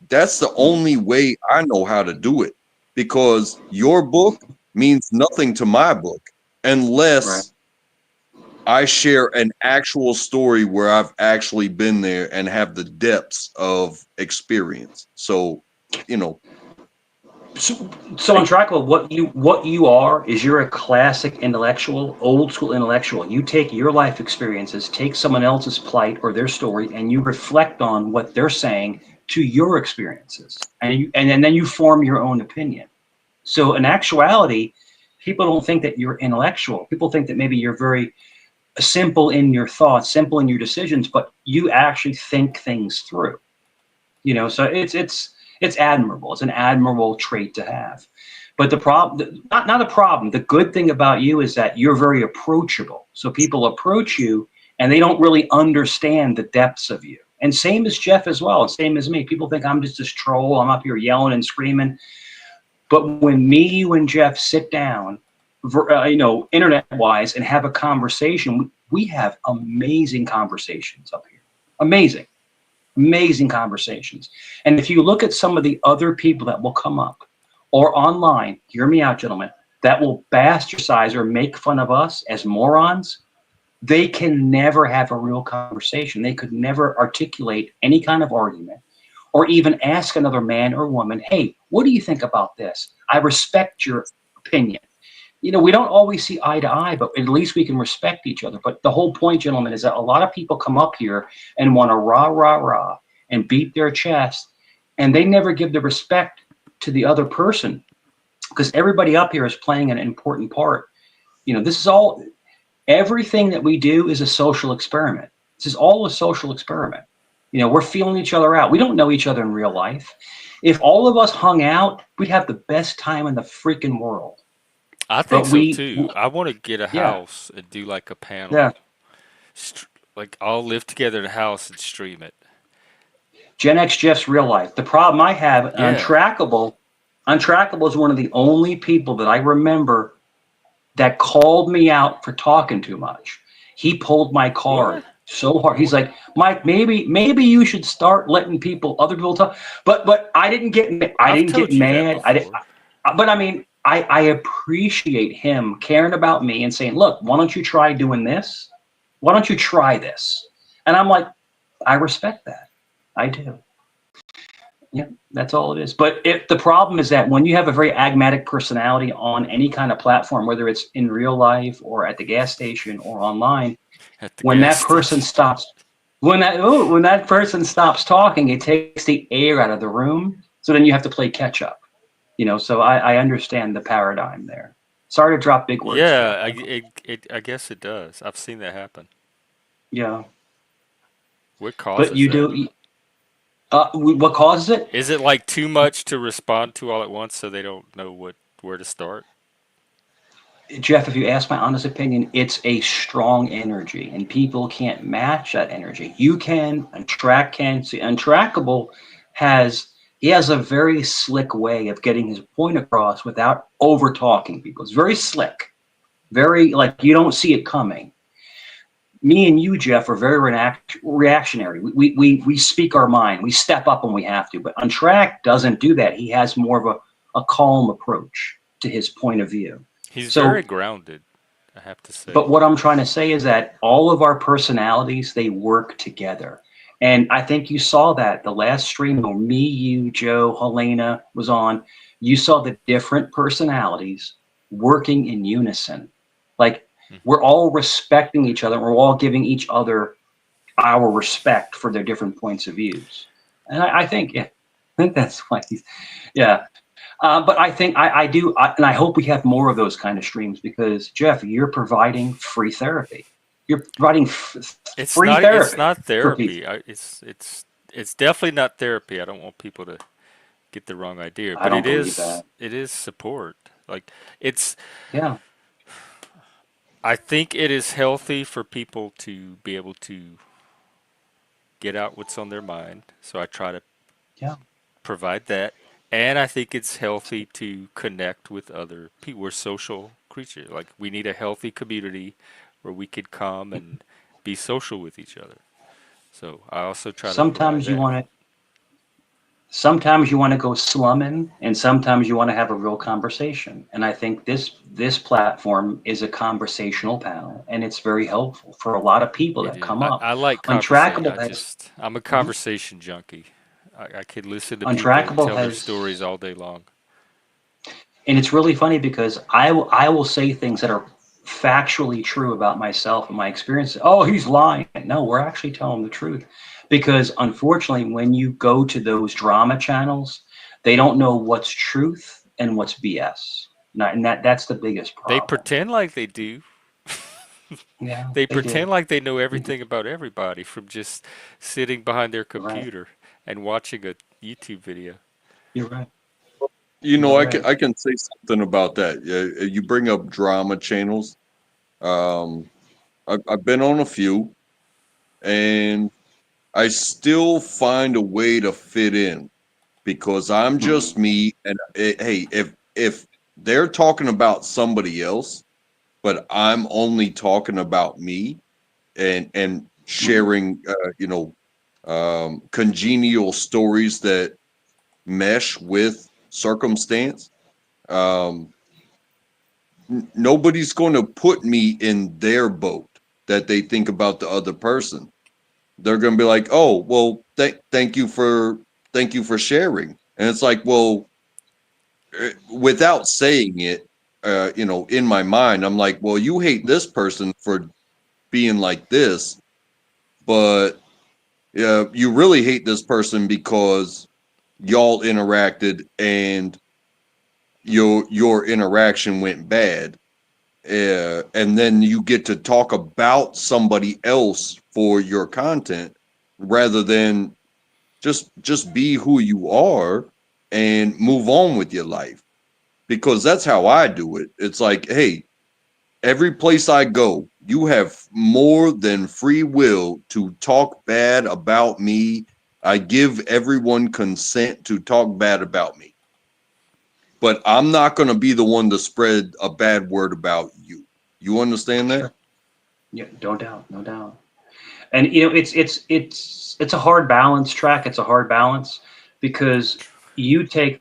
That's the only way I know how to do it, because your book means nothing to my book Right. unless I share an actual story where I've actually been there and have the depths of experience. So, you know, So on track with what you are is you're a classic intellectual, old school intellectual. You take your life experiences, take someone else's plight or their story, and you reflect on what they're saying to your experiences, and then you form your own opinion. So in actuality, people don't think that you're intellectual. People think that maybe you're very simple in your thoughts, simple in your decisions, but you actually think things through. So it's admirable. It's an admirable trait to have. But the problem, not a problem. The good thing about you is that you're very approachable. So people approach you and they don't really understand the depths of you. And same as Jeff as well. Same as me. People think I'm just this troll. I'm up here yelling and screaming. But when me, you, and Jeff sit down, internet wise, and have a conversation, we have amazing conversations up here. Amazing. Amazing conversations. And if you look at some of the other people that will come up or online, hear me out, gentlemen, that will bastardize or make fun of us as morons, they can never have a real conversation. They could never articulate any kind of argument or even ask another man or woman, hey, what do you think about this? I respect your opinion. We don't always see eye to eye, but at least we can respect each other. But the whole point, gentlemen, is that a lot of people come up here and want to rah, rah, rah and beat their chest, and they never give the respect to the other person, because everybody up here is playing an important part. This is all, everything that we do is a social experiment. This is all a social experiment. We're feeling each other out. We don't know each other in real life. If all of us hung out, we'd have the best time in the freaking world. I think But so too. I want to get a yeah, house and do like a yeah. panel, like all live together in a house and stream it. Gen X Jeff's real life. The problem I have, Yeah. Untrackable is one of the only people that I remember that called me out for talking too much. He pulled my What? card so hard. He's What? like, Mike, maybe you should start letting other people talk. But I I've didn't get told you that mad. before. But I mean, I appreciate him caring about me and saying, look, why don't you try doing this? Why don't you try this? And I'm like, I respect that. I do. Yeah, that's all it is. But if the problem is that when you have a very agmatic personality on any kind of platform, whether it's in real life or at the gas station or online, At the when gas that person station. stops, when that person stops talking, it takes the air out of the room. So then you have to play catch up. So I understand the paradigm there. Sorry to drop big words, Jeff. Yeah, I guess it does. I've seen that happen. Yeah, What but causes you that? do. What causes it? Is it like too much to respond to all at once so they don't know where to start? Jeff, if you ask my honest opinion, it's a strong energy, and people can't match that energy. You can, and Track can. See, Untrackable he has a very slick way of getting his point across without over talking people. It's very slick, very like you don't see it coming. Me and you, Jeff, are very reactionary. We speak our mind. We step up when we have to. But Untrack doesn't do that. He has more of a calm approach to his point of view. He's very So grounded, I have to say. but what I'm trying to say is that all of our personalities, they work together. And I think you saw that the last stream where me, you, Joe, Helena was on. You saw the different personalities working in unison. Like Mhm. we're all respecting each other. We're all giving each other our respect for their different points of views. And I think, yeah, I think that's why he's, yeah. But I think I do, and I hope we have more of those kind of streams because Jeff, you're providing free therapy. You're providing free It's therapy not for people. therapy. It's definitely not therapy. I don't want people to get the wrong idea, I but don't believe that. it is support. Like it's Yeah, I think it is healthy for people to be able to get out what's on their mind. So I try to yeah, provide that. And I think it's healthy to connect with other people. We're social creatures. Like we need a healthy community where we could come and be social with each other. So I also try to provide Sometimes you that. want to sometimes you want to go slumming, and sometimes you want to have a real conversation. And I think this platform is a conversational panel, and it's very helpful for a lot of people It that is. come up. I like conversation. Untrackable has I'm a Mhm. conversation junkie. I could listen to people Untrackable tell their has stories all day long. And it's really funny because I will say things that are factually true about myself and my experience. Oh, he's lying. No, we're actually telling the truth. Because unfortunately, when you go to those drama channels, they don't know what's truth and what's BS. And that's the biggest They problem. pretend like they do. Yeah, They they do. pretend like they know They do. everything about everybody from just sitting behind their You're right. computer and watching a YouTube video. You're right. You You're know, right. I can say something about that. Yeah, you bring up drama channels. Um, I've been on a few, and I still find a way to fit in because I'm Mhm. just me. And hey, if they're talking about somebody else, but I'm only talking about me and Mhm. sharing, congenial stories that mesh with circumstance. Um, Nobody's going to put me in their boat that they think about the other person. They're going to be like, "Oh, well, thank you for sharing." And it's like, well, without saying it, in my mind, I'm like, "Well, you hate this person for being like this, but you really hate this person because y'all interacted and your interaction went bad." And then you get to talk about somebody else for your content rather than just be who you are and move on with your life, because that's how I do it. It's like, hey, every place I go, you have more than free will to talk bad about me. I give everyone consent to talk bad about me, but I'm not going to be the one to spread a bad word about you. You understand that? Sure. Yeah, no doubt, no doubt. And it's a hard balance track. It's a hard balance because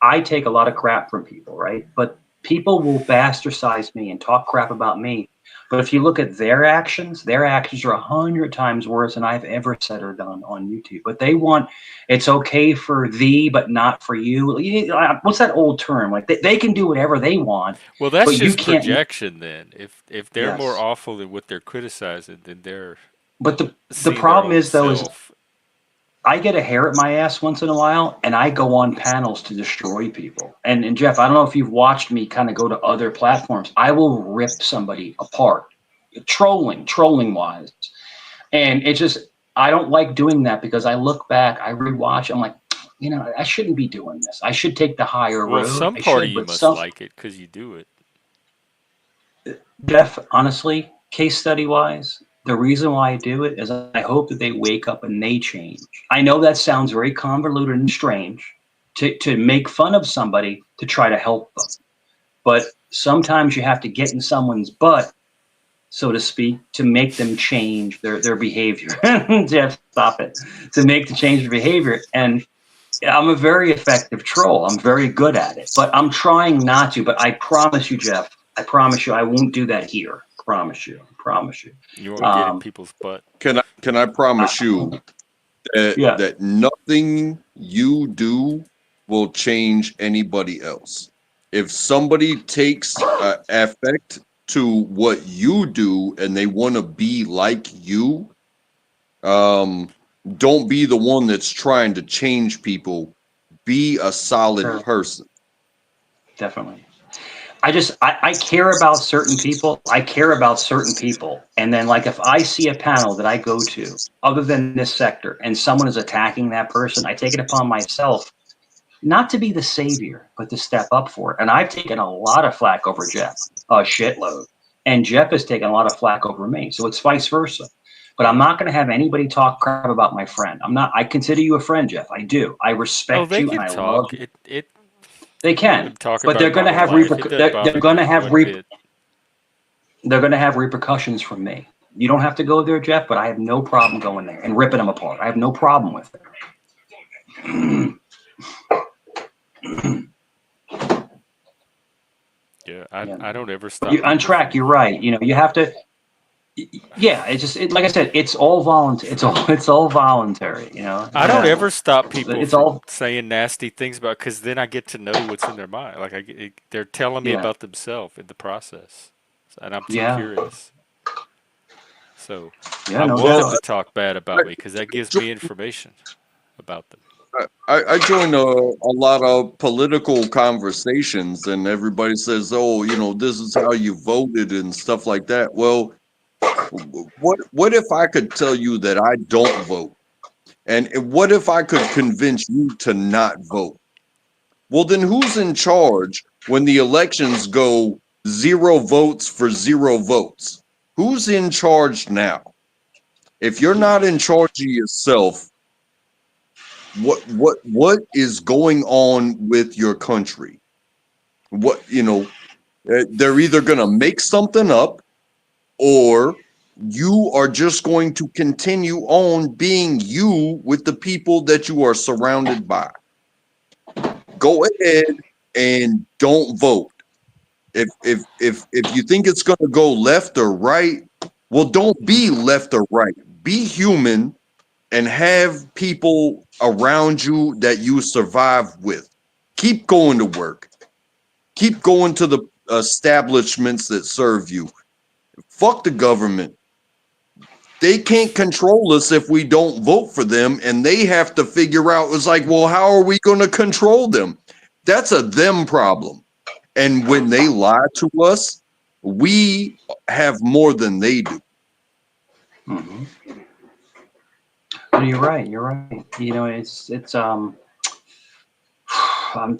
I take a lot of crap from people, right? But people will bastardize me and talk crap about me. But if you look at their actions are 100 times worse than I've ever said or done on YouTube. But they want it's okay for thee, but not for you. What's that old term? Like they can do whatever they want, Well, that's but you just can't. projection then. If they're more Yes. awful than what they're criticizing, then they're But the seeing their problem own is though is self. I get a hair at my ass once in a while, and I go on panels to destroy people. And Jeff, I don't know if you've watched me kind of go to other platforms. I will rip somebody apart, trolling wise. And it's just I don't like doing that because I look back, I rewatch, I'm like, I shouldn't be doing this. I should take the higher Well, road. some I part of should, you but must some like it because you do it. Jeff, honestly, case study wise, the reason why I do it is I hope that they wake up and they change. I know that sounds very convoluted and strange to make fun of somebody to try to help them. But sometimes you have to get in someone's butt, so to speak, to make them change their behavior. Jeff, stop it. To make the change their behavior. And I'm a very effective troll. I'm very good at it, but I'm trying not to. But I promise you, Jeff, I promise you, I won't do that here. Promise you. I promise you. You won't get in Um, people's butt. Can I I, promise you yeah, that nothing you do will change anybody else? If somebody takes affect to what you do and they want to be like you, um, don't be the one that's trying to change people. Be a solid sure, person. definitely. I care about certain people. I care about certain people. And then like if I see a panel that I go to other than this sector and someone is attacking that person, I take it upon myself not to be the savior, but to step up for it. And I've taken a lot of flack over Jeff, a shitload. And Jeff has taken a lot of flack over me. So it's vice versa. But I'm not going to have anybody talk crap about my friend. I consider you a friend, Jeff. I do. I Oh, respect they you and can I love talk. you. It They I'm can, talking but about they're in my going to own have life. It doesn't bother me one bit. they're going to have repercussions from me. You don't have to go there, Jeff, but I have no problem going there and ripping them apart. I have no problem with it. Yeah, Yeah. I don't ever stop On people track, from. you're right. You have to. Yeah, it's just like I said. It's all voluntary. It's all voluntary. I don't ever stop people It's from all. saying nasty things about because then I get to know what's in their mind. Like they're telling me Yeah, about themselves in the process, and I'm too yeah, curious. So yeah. I No want them doubt. to talk bad I, about me because that gives me information about them. I join a lot of political conversations, and everybody says, "Oh, this is how you voted and stuff like that." Well, what if I could tell you that I don't vote, and what if I could convince you to not vote? Well, then who's in charge when the elections go 0 votes for 0 votes? Who's in charge now? If you're not in charge of yourself, what is going on with your country? They're either going to make something up, or you are just going to continue on being you with the people that you are surrounded by. Go ahead and don't vote. If you think it's going to go left or right, well, don't be left or right. Be human and have people around you that you survive with. Keep going to work. Keep going to the establishments that serve you. Fuck the government. They can't control us if we don't vote for them, and they have to figure out, it's like, well, how are we going to control them? That's a them problem. And when they lie to us, we have more than they do. Hmm. You're right. You're right. It's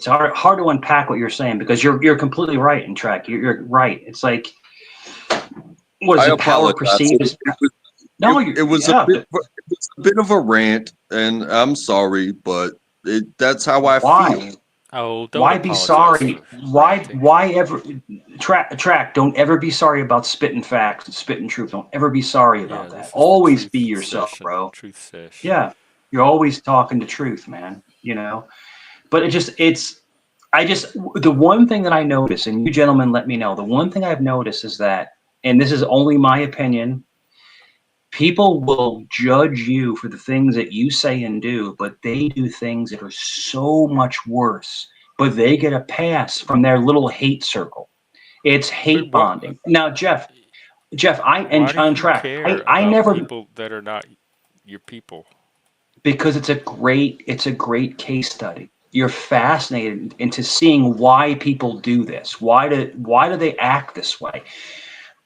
hard to unpack what you're saying because you're completely right in track. You're right. It's like, what is I it? Power apologize. perceived as It, no. You it was a yeah. bit it was a bit of a rant, and I'm sorry, but that's how I feel. Why? Oh, don't Why be apologize sorry? for Why ranting. why ever track? Don't ever be sorry about spitting facts and spitting truth. Don't ever be sorry Yeah, about that. this is the Always be truth yourself, session. bro. Truth sesh. Yeah, you're always talking the truth, man. But the one thing that I notice, and you gentlemen let me know, the one thing I've noticed is that, and this is only my opinion, people will judge you for the things that you say and do, but they do things that are so much worse, but they get a pass from their little hate circle. It's But hate bonding. Now, Jeff, why do on you track. care I about never, people that are not your people? because it's a great case study. You're fascinated into seeing why people do this. Why do they act this way?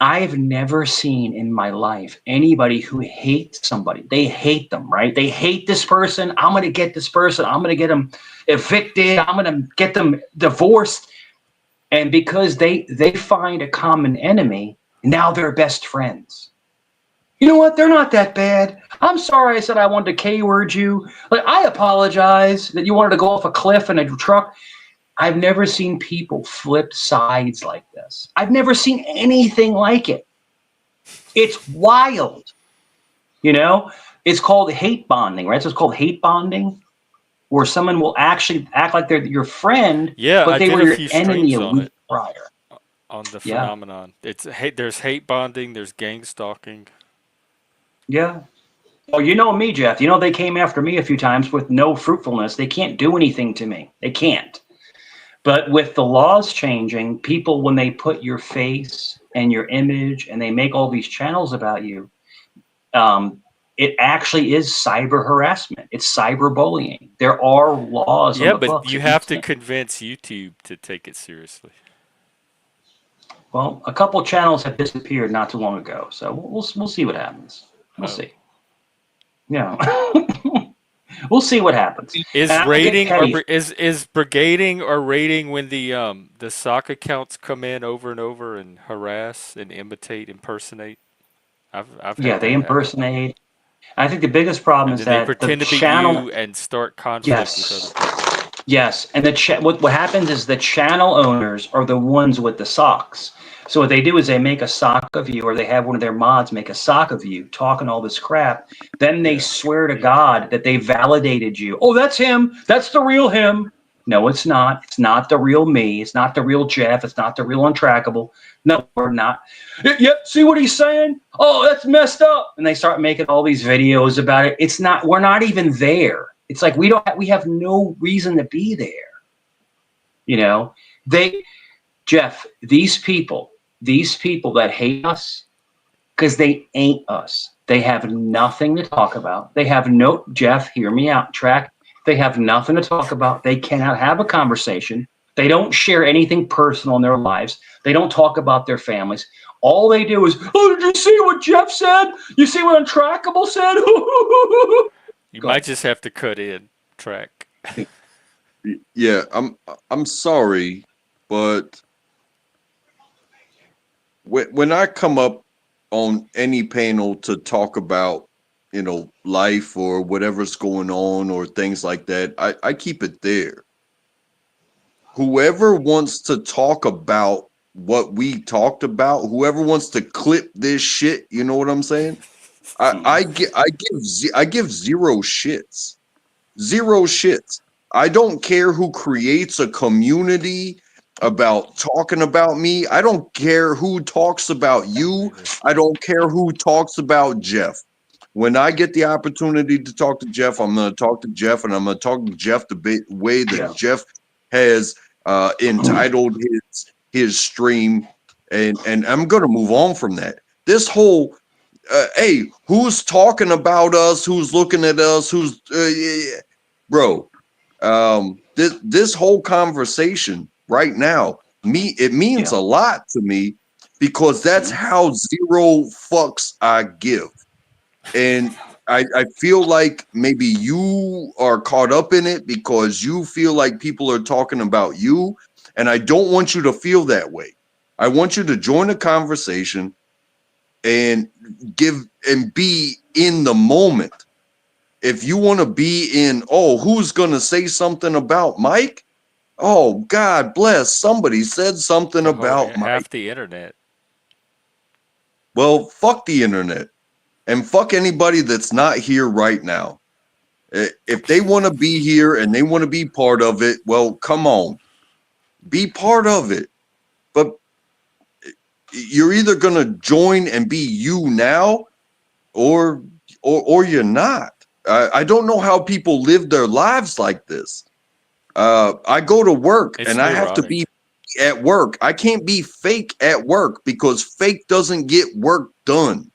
I've never seen in my life anybody who hates somebody. They hate them, right? They hate this person. I'm going to get this person. I'm going to get them evicted. I'm going to get them divorced. And because they find a common enemy, now they're best friends. You know what? They're not that bad. I'm sorry I said I wanted to K-word you. Like, I apologize that you wanted to go off a cliff in a truck. I've never seen people flip sides like this. I've never seen anything like it. It's wild. You know, it's called hate bonding, right? So it's called hate bonding, where someone will actually act like they're your friend, Yeah, but I they did were a your few enemy streams a on week it, prior. on the Yeah, phenomenon. It's hate. There's hate bonding. There's gang stalking. yeah. Well, you know me, Jeff. You know they came after me a few times with no fruitfulness. They can't do anything to me. They can't. But with the laws changing, people, when they put your face and your image and they make all these channels about you, um, it actually is cyber harassment. It's cyber bullying. There are laws on Yeah, the but books you that you have to can't. convince YouTube to take it seriously. Well, a couple channels have disappeared not too long ago, so we'll see what happens. We'll Oh, see. Yeah, we'll see what happens. And is I don't get rating or petty. is brigading or rating when the sock accounts come in over and over and harass and imitate, impersonate? I've Yeah, had they that happen. impersonate. I think the biggest problem And is then they that the pretend to be channel. you and start conflict with other Yes, people. Yes, and what happens is the channel owners are the ones with the socks. So what they do is they make a sock of you, or they have one of their mods make a sock of you talking all this crap. Then they Yeah. swear to God that they validated you. Oh, that's him. That's the real him. No, it's not. It's not the real me. It's not the real Jeff. It's not the real Untrackable. No, we're not. Yep. See what he's saying? Oh, that's messed up. And they start making all these videos about it. It's not. We're not even there. It's like we have no reason to be there. You know, Jeff, these people that hate us because they ain't us. They have nothing to talk about. They have no, Jeff, hear me out, track. They have nothing to talk about. They cannot have a conversation. They don't share anything personal in their lives. They don't talk about their families. All they do is, oh, did you see what Jeff said? You see what Untrackable said? You Go might just have to cut in track. Yeah, I'm sorry, but when I come up on any panel to talk about, life or whatever's going on or things like that, I keep it there. Whoever wants to talk about what we talked about, whoever wants to clip this shit, you know what I'm saying? I give zero shits. Zero shits. I don't care who creates a community about talking about me. I don't care who talks about you. I don't care who talks about Jeff. When I get the opportunity to talk to Jeff, I'm going to talk to Jeff, and I'm going to talk to Jeff the way that Jeff. Jeff has entitled his stream, and I'm going to move on from that. This whole hey, who's talking about us? Who's looking at us? Who's bro? This whole conversation right now, it means Yeah. a lot to me because that's how zero fucks I give, and I feel like maybe you are caught up in it because you feel like people are talking about you, and I don't want you to feel that way. I want you to join the conversation and give and be in the moment. If you want to be in, oh, who's going to say something about Mike? Oh, God bless. Somebody said something Oh, about Mike. half the internet. Well, fuck the internet and fuck anybody that's not here right now. If they want to be here and they want to be part of it, well, come on, be part of it. But you're either going to join and be you now or you're not. I don't know how people live their lives like this. I go to work It's and I have to be neurotic. at work. I can't be fake at work because fake doesn't get work done.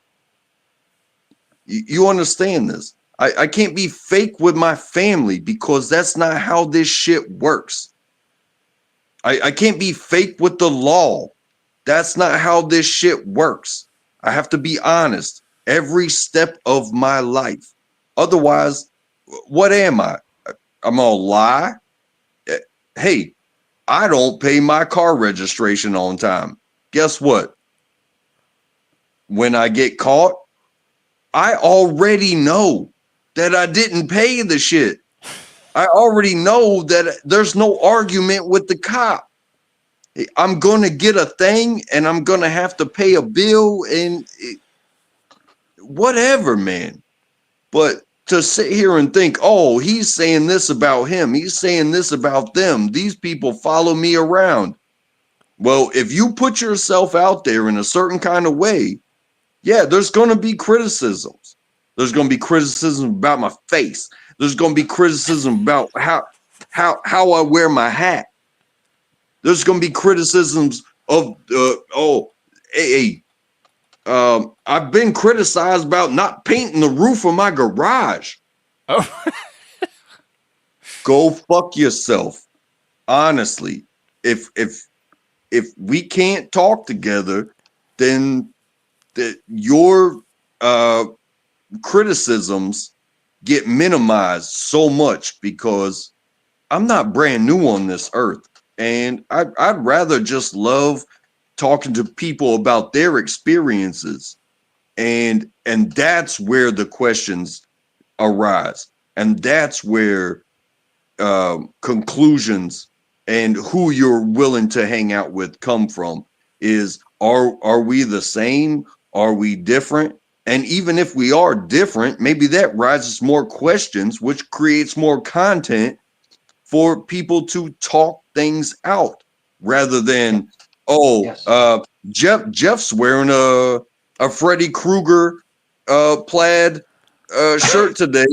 You understand this? I can't be fake with my family because that's not how this shit works. I can't be fake with the law. That's not how this shit works. I have to be honest every step of my life. Otherwise, what am I? I'm gonna lie. Hey, I don't pay my car registration on time. Guess what? When I get caught, I already know that I didn't pay the shit. I already know that there's no argument with the cop. I'm going to get a thing and I'm going to have to pay a bill and whatever, man. But to sit here and think, oh, he's saying this about him, he's saying this about them, these people follow me around. Well, if you put yourself out there in a certain kind of way, yeah, there's going to be criticisms. There's going to be criticism about my face. There's going to be criticism about how I wear my hat. There's going to be criticisms of I've been criticized about not painting the roof of my garage. Oh, Go fuck yourself. Honestly, if we can't talk together, then your criticisms get minimized so much because I'm not brand new on this earth, and I'd rather just love talking to people about their experiences, and that's where the questions arise, and that's where conclusions and who you're willing to hang out with come from. Is are we the same? Are we different? And even if we are different, maybe that raises more questions, which creates more content for people to talk things out rather Yeah. than, oh, Yes. Jeff's wearing a Freddy Krueger plaid shirt today,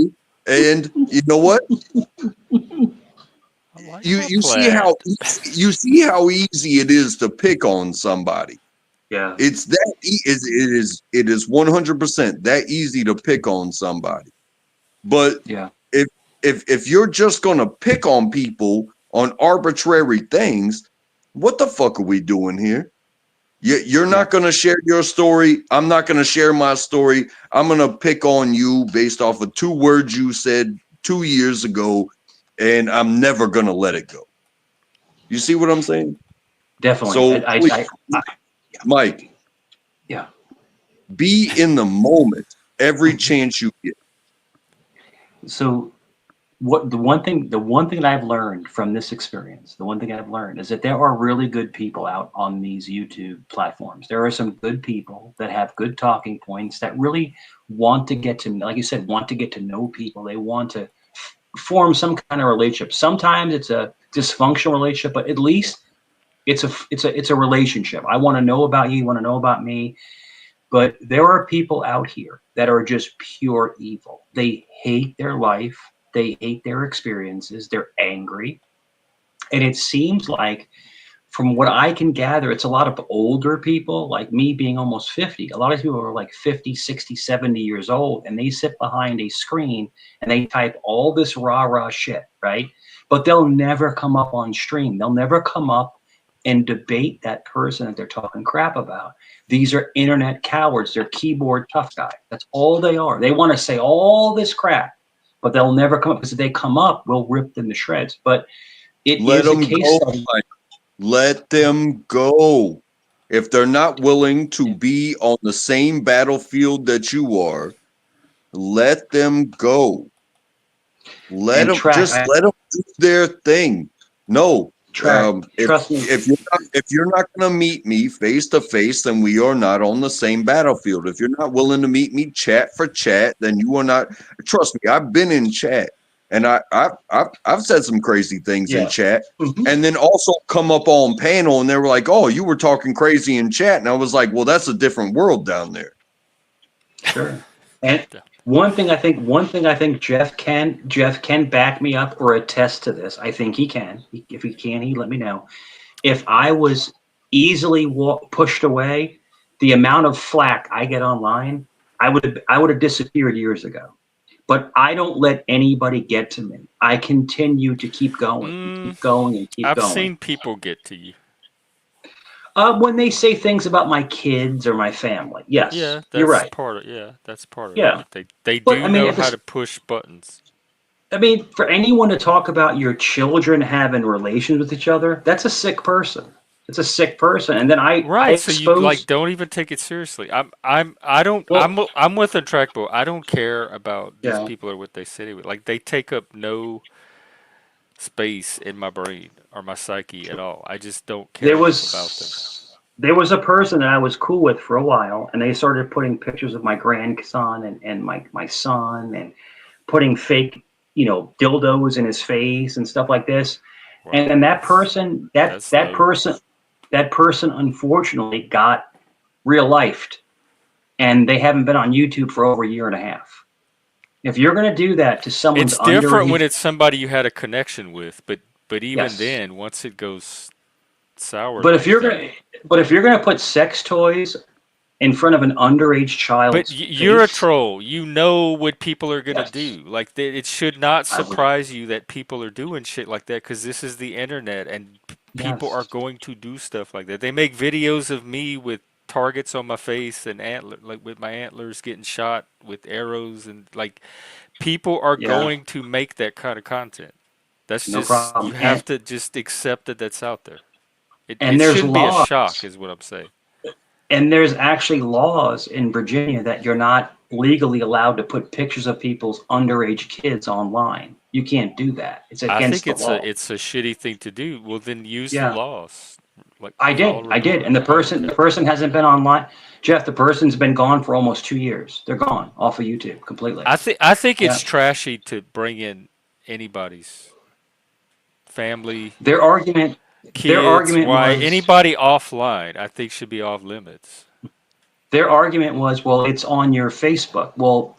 and you know what? I like You my you see how plaid. you see how easy it is to pick on somebody. Yeah. It's that it is 100% that easy to pick on somebody. But Yeah. if if you're just gonna pick on people on arbitrary things, what the fuck are we doing here? You're Yeah. not gonna share your story. I'm not gonna share my story. I'm gonna pick on you based off of 2 words you said 2 years ago, and I'm never gonna let it go. You see what I'm saying? Definitely. So please, Yeah. Mike, Yeah. be in the moment every chance you get. So the one thing that I've learned from this experience, the one thing I've learned is that there are really good people out on these YouTube platforms. There are some good people that have good talking points that really want to get to, like you said, want to get to know people. They want to form some kind of relationship. Sometimes it's a dysfunctional relationship, but at least it's a relationship. I want to know about you. You want to know about me. But there are people out here that are just pure evil. They hate their life. They hate their experiences. They're angry. And it seems like, from what I can gather, it's a lot of older people, like me being almost 50. A lot of people are like 50, 60, 70 years old, and they sit behind a screen and they type all this rah rah shit, right? But they'll never come up on stream. They'll never come up and debate that person that they're talking crap about. These are internet cowards. They're keyboard tough guys. That's all they are. They want to say all this crap, but they'll never come up, because if they come up, we'll rip them to shreds. But it Let is a them case go, study. Mike. Let them go. If they're not willing to be on the same battlefield that you are, let them go. And Let them do their thing. No, trust me. if you're not going to meet me face to face, then we are not on the same battlefield. If you're not willing to meet me chat for chat, then you are not. Trust me, I've been in chat, and I've said some crazy things in Yes. chat, Hmm. and then also come up on panel, and they were like, "Oh, you were talking crazy in chat," and I was like, "Well, that's a different world down there." Sure. And one thing I think Jeff can back me up or attest to this. I think he can. If he can, he let me know. If I was easily pushed away, the amount of flack I get online, I would have disappeared years ago. But I don't let anybody get to me. I continue to keep going and Mm, keep going and keep I've going. seen people get to you. When they say things about my kids or my family, yes, Yeah, you're that's right. part of that's part of it. Yeah, Like they but do know how to push buttons. For anyone to talk about your children having relations with each other, that's a sick person. It's a sick person. And then I Right, so you like expose. don't even take it seriously. I don't Well, I'm with Untrackable. I don't care about these yeah. people or what they say with. Like they take up no space in my brain or my psyche at all. I just don't care There enough about them. was a person that I was cool with for a while, and they started putting pictures of my grandson and my son, and putting fake, dildos in his face and stuff like this. And Wow, then that person, that that's that low. person, that person unfortunately got real lifed, and they haven't been on YouTube for over a year and a half. If you're going to do that to someone's It's different when underage, it's somebody you had a connection with, but even yes. then, once it goes sour But if like you're that. going to, but if you're going to put sex toys in front of an underage But child's you're a face, troll. You know what people are gonna yes, do. Like it should not I would. surprise you that people are doing shit like that because this is the internet and people are Yes, going to do stuff like that. They make videos of me with targets on my face and antler, like with my antlers getting shot with arrows and like people are yeah, going to make that kind of content. That's no just you problem. have to just accept that that's out there. It And there's shouldn't be a laws, shock, is what I'm saying. and there's actually laws in Virginia that you're not legally allowed to put pictures of people's underage kids online. You can't do that. It's I against think the law. it's a shitty thing to do. Well, then use the Yeah, laws, like I file a did. I did. report. And Oh, the okay. person hasn't been online. Jeff, the person's been gone for almost 2 years. They're gone off of YouTube completely. I think Yeah. it's trashy to bring in anybody's family, Their argument, their kids, argument why was, anybody offline. I think should be off limits. well, it's on your Facebook. Well,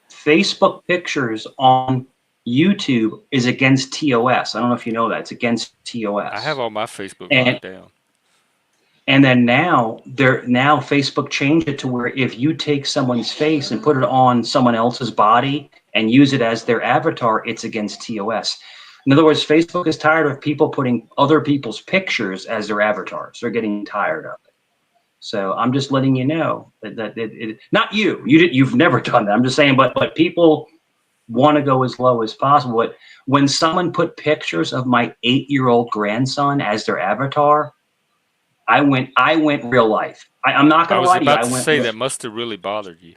Facebook pictures on YouTube is against TOS. I don't know if you know that. It's against I have TOS. all my Facebook And locked down. and then now Facebook changed it to where if you take someone's face and put it on someone else's body and use it as their avatar, it's against TOS. In other words, Facebook is tired of people putting other people's pictures as their avatars. They're getting tired of it. So I'm just letting you know that not you. You've never done that. I'm just saying, but people want to go as low as possible. But when someone put pictures of my 8-year-old grandson as their avatar, I went real life. I'm not I gonna was lie to you. about I to went say real. that must have really bothered you.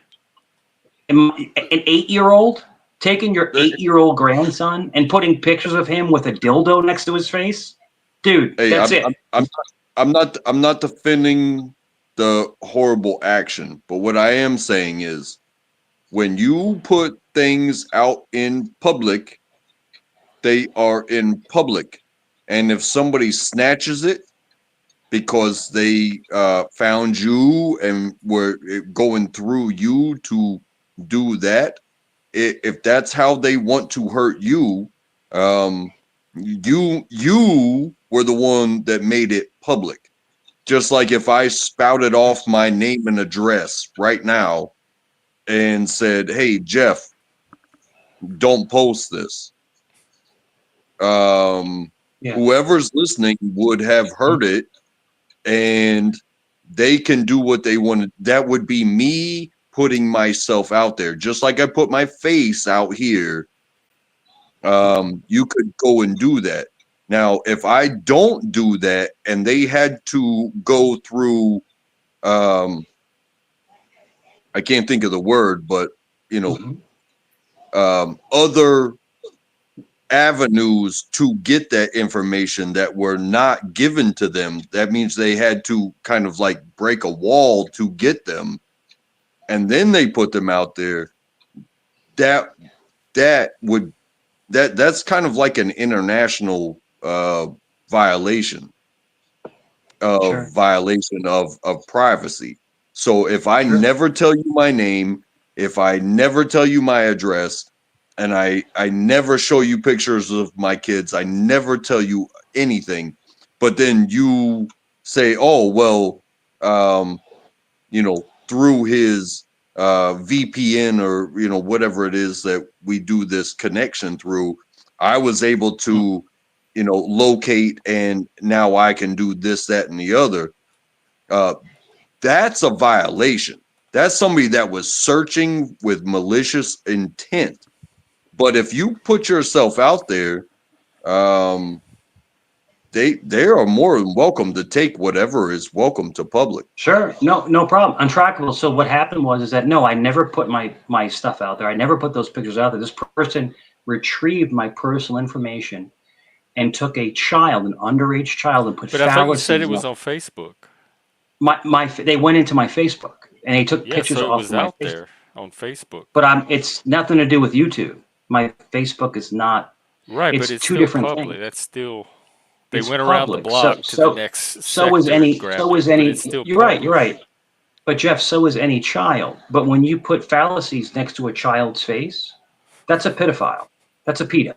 An 8-year-old taking your Hey, 8-year-old grandson and putting pictures of him with a dildo next to his face, dude. That's I'm it. I'm not defending the horrible action, but what I am saying is when you put things out in public, they are in public. And if somebody snatches it because they found you and were going through you to do that, if that's how they want to hurt you, um, you were the one that made it public. Just like if I spouted off my name and address right now and said, "Hey Jeff, don't post this." Um, Yeah. whoever's listening would have heard it, and they can do what they want. That would be me putting myself out there, just like I put my face out here. You could go and do that. Now, if I don't do that and they had to go through, um, I can't think of the word, but you know, Mhm. other avenues to get that information that were not given to them, that means they had to kind of like break a wall to get them, and then they put them out there. That that would that's kind of like an international violation Sure. of privacy. So if I Sure. never tell you my name, if I never tell you my address, and I never show you pictures of my kids, I never tell you anything, but then you say, "Oh, well, through his VPN or whatever it is that we do this connection through, I was able to locate, and now I can do this, that, and the other." Uh, that's a violation. That's somebody that was searching with malicious intent. But if you put yourself out there, um, they are more than welcome to take whatever is welcome to public. Sure. No, no problem. Untrackable. So what happened was is that no, I never put my stuff out there. I never put those pictures out there. This person retrieved my personal information and took a child, an underage child, and put But I thought you said it fallacies. was on Facebook. They went into my Facebook and they took Yeah, pictures so it off was of my out Facebook. there on Facebook. But it's nothing to do with YouTube. My Facebook is not. Right, but It's it's two still different public. things. That's still they It's went around the public. So block to the so next so is sector and any. So grabbed is it, but it's any. still You're right. You're public. right. But Jeff, so is any child. But when you put fallacies next to a child's face, that's a pedophile. That's a pedo.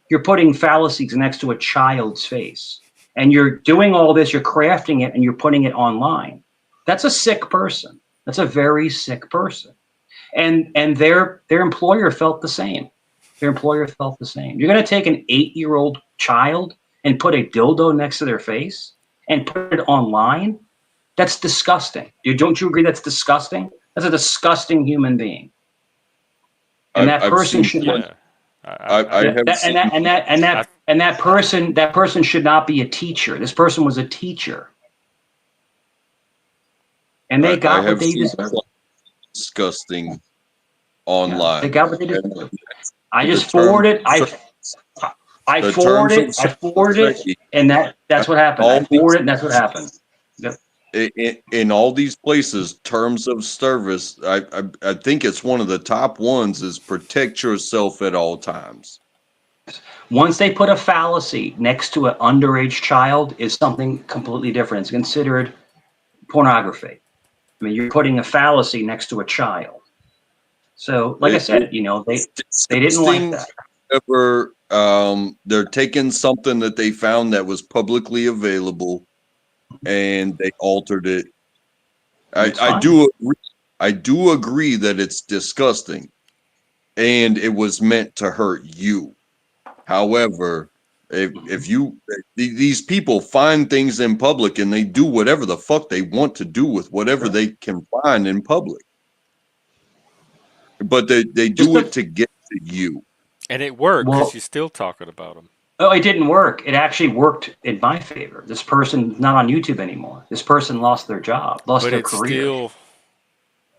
You're putting fallacies next to a child's face, and you're doing all this. You're crafting it, and you're putting it online. That's a sick person. That's a very sick person. And their employer felt the same. Their employer felt the same. You're going to take an 8-year-old child and put a dildo next to their face and put it online? That's disgusting. Don't you agree that's disgusting? That's a disgusting human being. And that I've person seen should not. Yeah, I Yeah, have that, and seen that and that and I that and that person should not be a teacher. This person was a teacher, and they I got what have they seen deserved. disgusting Yeah, they online. got what they And deserved. I the just term forwarded. I I the terms of I service forwarded that it, and that's what happened. I all these forwarded it, and that's what happened. Yep. in all these places, terms of service. I think it's one of the top ones is protect yourself at all times. Once they put a fallacy next to an underage child, is something completely different. It's considered pornography. I mean, you're putting a fallacy next to a child. So, like I It's said, you know, they didn't like disgusting. that. However, they're taking something that they found that was publicly available and they altered it. It's I fine. do agree. I do agree that it's disgusting and it was meant to hurt you. However, if you these people find things in public and they do whatever the fuck they want to do with whatever Sure. they can find in public, but they Just do the it to get to you. And it worked because well, you're still talking about them. oh, it didn't work. It actually worked in my favor. This person's not on YouTube anymore. This person lost their job, lost But their it's career. still,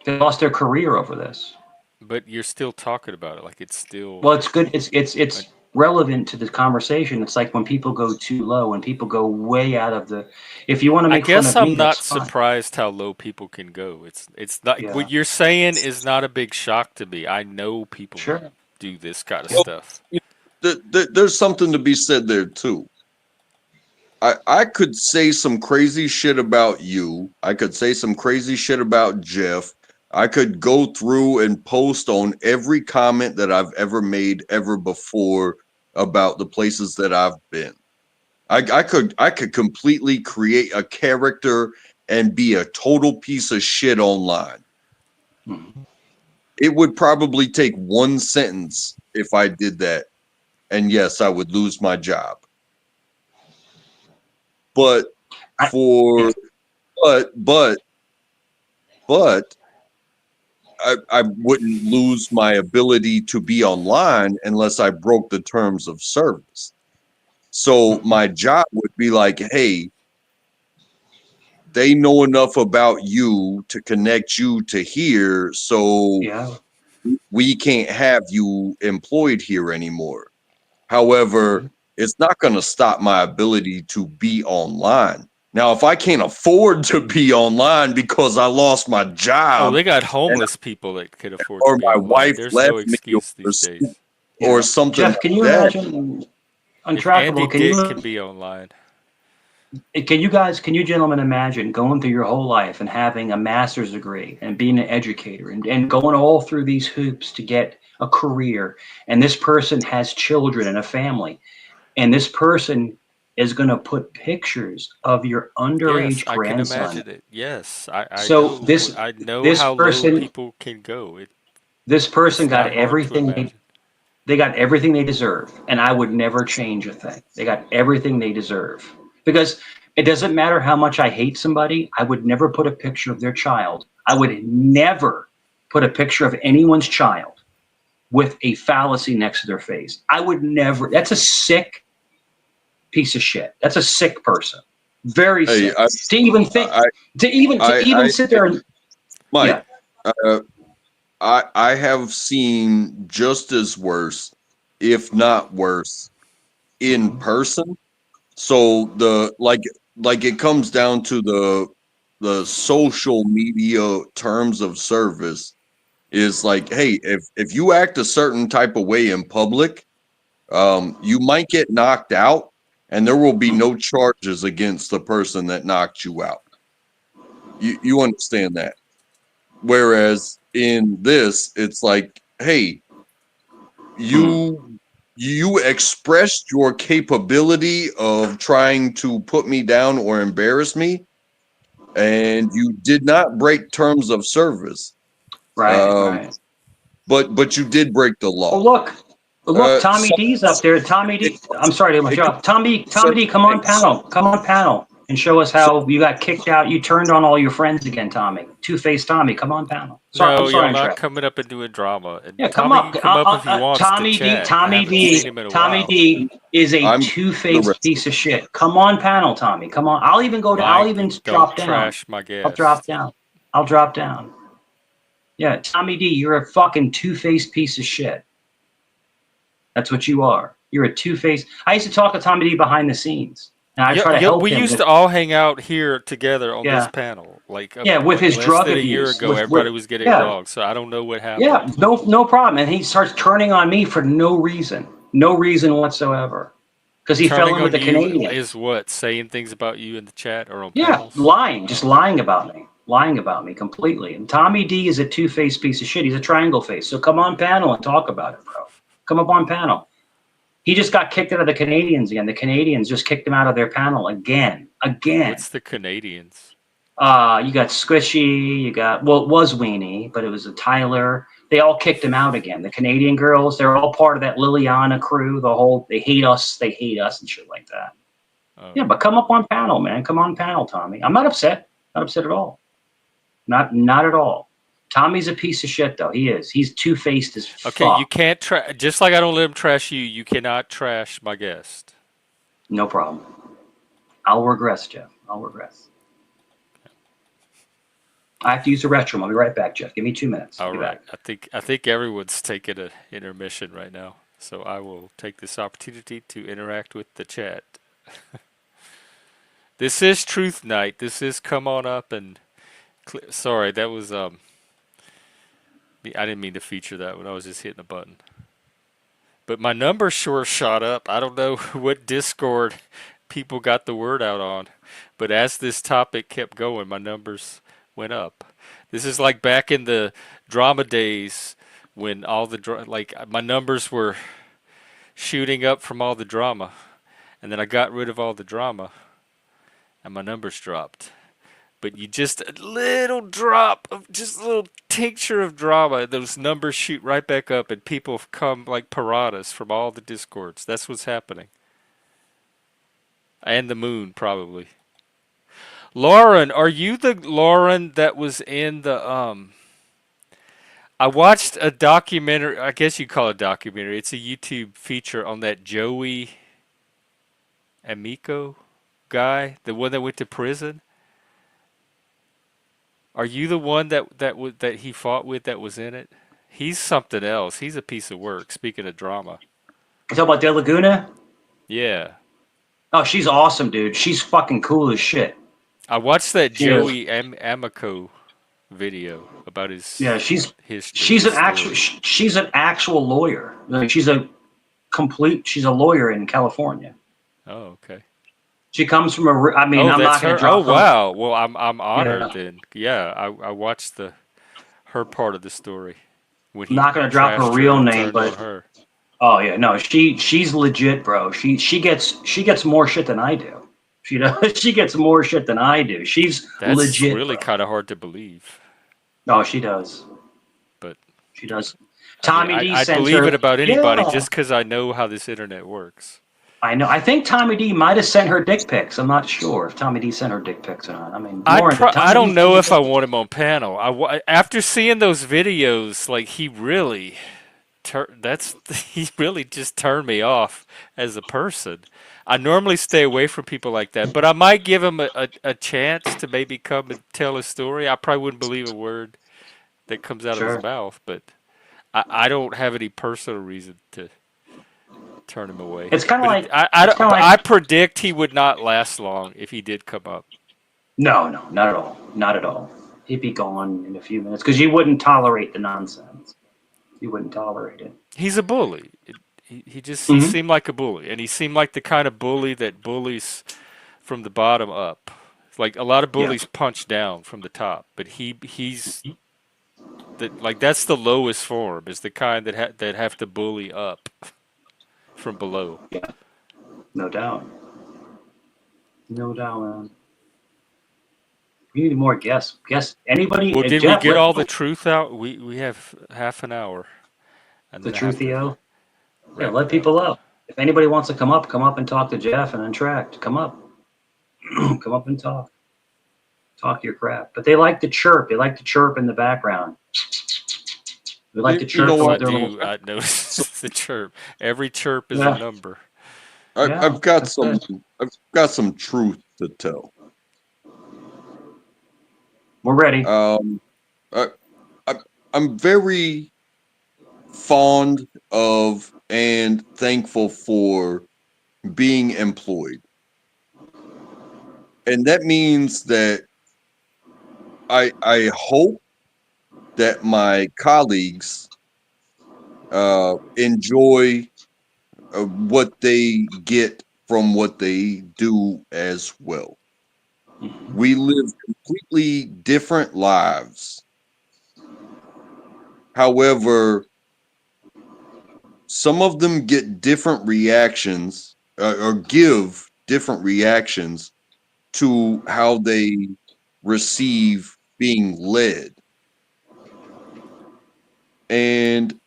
They lost their career over this. but you're still talking about it. Like it's still, Well, it's good. It's like, relevant to the conversation. It's like when people go too low and people go way out of the. If you want to I make fun guess of me, I'm that's not fine. surprised how low people can go. It's not Yeah, what you're saying is not a big shock to me. I know people sure. do this kind of Yeah. stuff. There's something to be said there too. I could say some crazy shit about you. I could say some crazy shit about Jeff. I could go through and post on every comment that I've ever made ever before about the places that I've been. I could completely create a character and be a total piece of shit online. Mhm. It would probably take one sentence if I did that. And yes, I would lose my job. But I, for yeah. but but I wouldn't lose my ability to be online unless I broke the terms of service. So Mhm. my job would be like, hey, they know enough about you to connect you to here, so Yeah. we can't have you employed here anymore. However, Mhm. it's not going to stop my ability to be online. Now, if I can't afford to be online because I lost my Oh, job they got and homeless people that could afford to or be my online. wife There's no left me excuse these days. or Yeah. something Jeff, can like you that, imagine If Andy untrackable? Dick can be online, Can you gentlemen imagine going through your whole life and having a master's degree and being an educator and going all through these hoops to get a career, and this person has children and a family, and this person is going to put pictures of your yes, underage I can grandson. imagine it. Yes, So I know this how low person people can go. this person It's got not hard to everything imagine. they got everything they deserve, and I would never change a thing. They got everything they deserve because it doesn't matter how much I hate somebody. I would never put a picture of their child. I would never put a picture of anyone's child with a fallacy next to their face. I would never. That's a sick piece of shit. That's a sick person. Very hey, sick. To even think, I, to even I, sit there and Mike, yeah. uh, I have seen just as worse, if not worse, in Mhm. person. So like it comes down to the social media terms of service is like, hey, if you act a certain type of way in public, you might get knocked out, and there will be no charges against the person that knocked you out. You understand that? Whereas in this, it's like, hey, Hmm. you expressed your capability of trying to put me down or embarrass me, and you did not break terms of service. Right, Um, right. but you did break the Oh law. look, look, Tommy So D's up there. Tommy it, D. I'm sorry to it much could off. Tommy certain D. Come on things. panel. Come on panel and show us So how you got kicked out. You turned on all your friends again, Tommy. Two-faced Tommy. Come on panel. Sorry, I'm No, sorry, I'm I'm not trapped. coming up and doing drama. And Yeah, come Tommy up. can come up if he wants to Tommy D. chat. I Tommy haven't seen D. him in a Tommy while. D. is a I'm the two-faced rest. piece of shit. Come on panel, Tommy. Come on. I'll even go to. I'll Mike, even don't drop down. trash my I'll drop guest. down. I'll drop down. Yeah, Tommy D. You're a fucking two-faced piece of shit. That's what you are. You're a two-faced. I used to talk to Tommy D behind the scenes, and I Yeah, try to yeah, help we him used with to all hang out here together on this yeah, panel. Like yeah, with like his less drug than a year abuse, ago, with everybody was getting yeah, along. So I don't know what yeah, happened. no problem. And he starts turning on me for no reason whatsoever, because he fell Turning in with on the you is Canadians. what? Saying things about you in the chat or on Yeah, panels? just lying about me completely. And Tommy D is a two-faced piece of shit. He's a triangle face. So come on panel and talk about it, bro. Come up on panel. He just got kicked out of the Canadians again. The Canadians just kicked him out of their panel again. What's the Canadians? You got Squishy, well, it was Weenie, but it was a Tyler. They all kicked him out again. The Canadian girls, they're all part of that Liliana crew. They hate us, and shit like that. Oh, Yeah, but come up on panel, man. Come on panel, Tommy. I'm not upset. Not upset at all. Not at all. Tommy's a piece of shit, though. He is. He's two-faced as okay. You fuck. can't just like I don't let him trash you. You cannot trash my guest. No problem. I'll regress, Jeff. I'll regress. I have to use the restroom. I'll be right back, Jeff. Give me 2 minutes. I'll All be right. back. I think everyone's taking an intermission right now. So I will take this opportunity to interact with the chat. This is Truth Night. This is come on up and sorry, that was I didn't mean to feature that when I was just hitting a button. But my numbers sure shot up. I don't know what Discord people got the word out on, but as this topic kept going, my numbers went up. This is like back in the drama days when all the like my numbers were shooting up from all the drama, and then I got rid of all the drama, and my numbers dropped. But you just a little drop of just a little tincture of drama, those numbers shoot right back up, and people come like piranhas from all the discords. That's what's happening. And the moon, probably. Lauren, are you the Lauren that was in the I watched a documentary. I guess you call it a documentary. It's a YouTube feature on that Joey Amico guy, the one that went to prison. Are you the one that he fought with that was in it? He's something else. He's a piece of work. Speaking of drama, You talking about De Laguna? yeah. Oh, she's awesome, dude. She's fucking cool as shit. I watched that She is. Joey Amico video about Yeah, his history, she's his an actual story. she's an actual lawyer. Like she's a lawyer in California. Oh, okay. She comes from I mean, Oh, I'm that's not going to her. Oh, drop her. wow. Well, I'm honored Yeah, then. Yeah, I watched the her part of the story when I'm he not going to drop her trashed her real and name, turned on but her. oh yeah, no, she's legit, bro. She gets more shit than I do. She does. She gets more shit than I do. She's That's legit, really bro. kind of hard to believe, No, she does. but She does. I mean, Tommy D I'd sends believe it her. about anybody Yeah, just because I know how this internet works. I know. I think Tommy D might have sent her dick pics. I'm not sure if Tommy D sent her dick pics or not. I mean, Lauren, did I Tommy D don't send know you if I dick want pics? him on panel. After seeing those videos, like he really he really just turned me off as a person. I normally stay away from people like that, but I might give him a chance to maybe come and tell his story. I probably wouldn't believe a word that comes out of his Sure. mouth, but I don't have any personal reason to turn him away. It's kind of But like. I It's kind of but I like. predict he would not last long if he did come up. No, no, not at all. Not at all. He'd be gone in a few minutes because you wouldn't tolerate the nonsense. You wouldn't tolerate it. He's a bully. He Hmm. seemed like a bully, and he seemed like the kind of bully that bullies from the bottom up. Like a lot of Yeah. bullies punch down from the top, but he's like that's the lowest form is the kind that have to bully up from below. Yeah. No doubt. No doubt, man. We need more guests. Guests. Anybody? Well, did we Jeff, get let all the people. truth out? We have half an hour, and The then I have to Truthio. Yeah, wrap let it up. people up. If anybody wants to come up and talk to Jeff and Untracked. Come up. Come up and talk. Talk your crap. But they like to chirp. They like to chirp in the background. They like to You know chirp Yes, I what? their little. do. I notice the chirp. Every chirp is a Yeah. number. Yeah. I've got That's it. some truth to tell. We're ready. Um, I, I I'm very fond of and thankful for being employed. And that means that I hope that my colleagues enjoy what they get from what they do as well. Mhm. We live completely different lives. However, some of them get different reactions or give different reactions to how they receive being led. And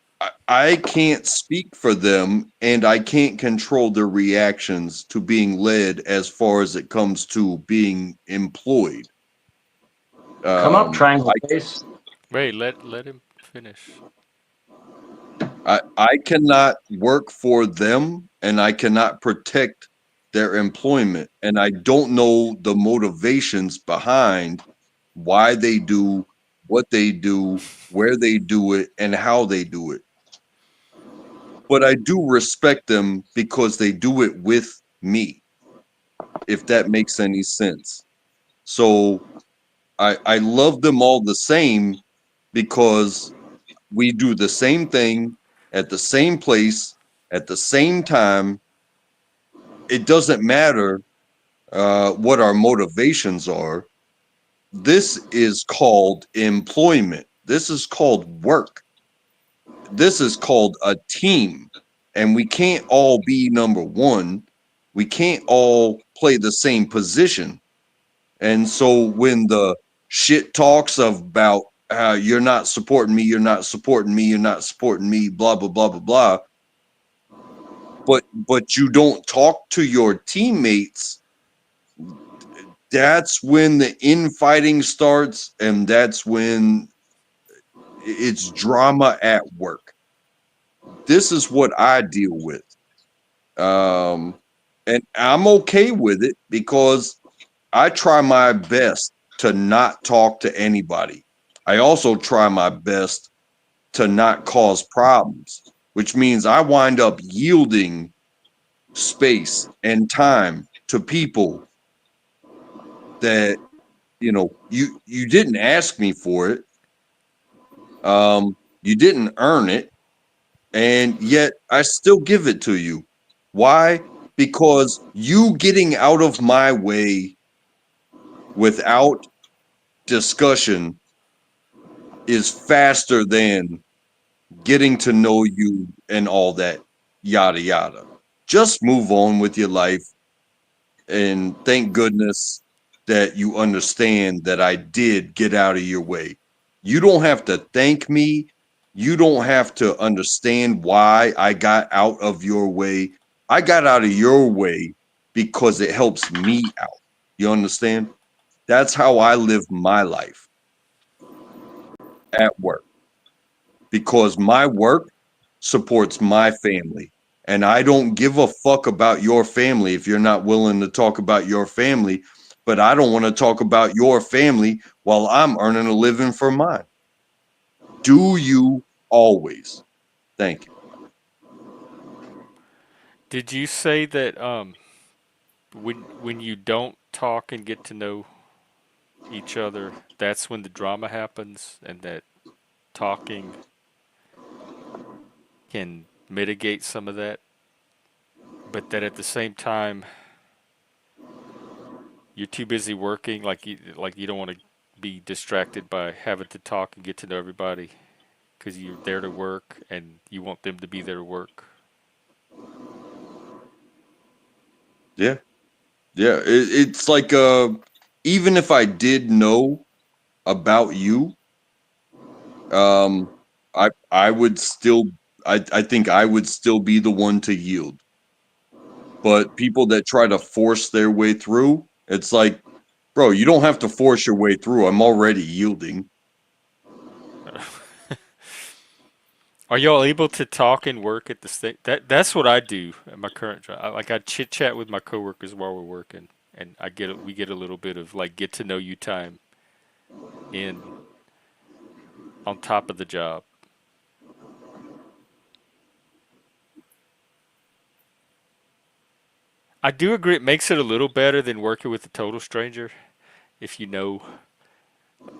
I can't speak for them and I can't control their reactions to being led as far as it comes to being employed. Come up, Um, triangle I, face. Wait, let him finish. I cannot work for them and I cannot protect their employment. And I don't know the motivations behind why they do what they do, where they do it, and how they do it. But I do respect them because they do it with me, if that makes any sense. So I love them all the same because we do the same thing at the same place at the same time. It doesn't matter what our motivations are. This is called employment. This is called work. This is called a team. And we can't all be number one. We can't all play the same position. And so when the shit talks about you're not supporting me, you're not supporting me, you're not supporting me, blah blah blah blah blah, but you don't talk to your teammates, that's when the infighting starts, and that's when it's drama at work. This is what I deal with. Um, and I'm okay with it because I try my best to not talk to anybody. I also try my best to not cause problems, which means I wind up yielding space and time to people that you didn't ask me for it. You didn't earn it, and yet I still give it to you. Why? Because you getting out of my way without discussion is faster than getting to know you and all that yada yada. Just move on with your life and thank goodness that you understand that I did get out of your way. You don't have to thank me. You don't have to understand why I got out of your way. I got out of your way because it helps me out. You understand? That's how I live my life at work because my work supports my family. And I don't give a fuck about your family if you're not willing to talk about your family, but I don't want to talk about your family while I'm earning a living for mine. Do you always? Thank you. Did you say that when you don't talk and get to know each other, that's when the drama happens, and that talking can mitigate some of that, but that at the same time you're too busy working, like you don't want to be distracted by having to talk and get to know everybody because you're there to work and you want them to be there to work. Yeah. Yeah. It's like even if I did know about you, um I would still I think I would still be the one to yield. But people that try to force their way through, it's like, bro, you don't have to force your way through. I'm already yielding. Are y'all able to talk and work at the same? That's what I do at my current job. I chit chat with my coworkers while we're working, and we get a little bit of like get to know you time in on top of the job. I do agree. It makes it a little better than working with a total stranger if you know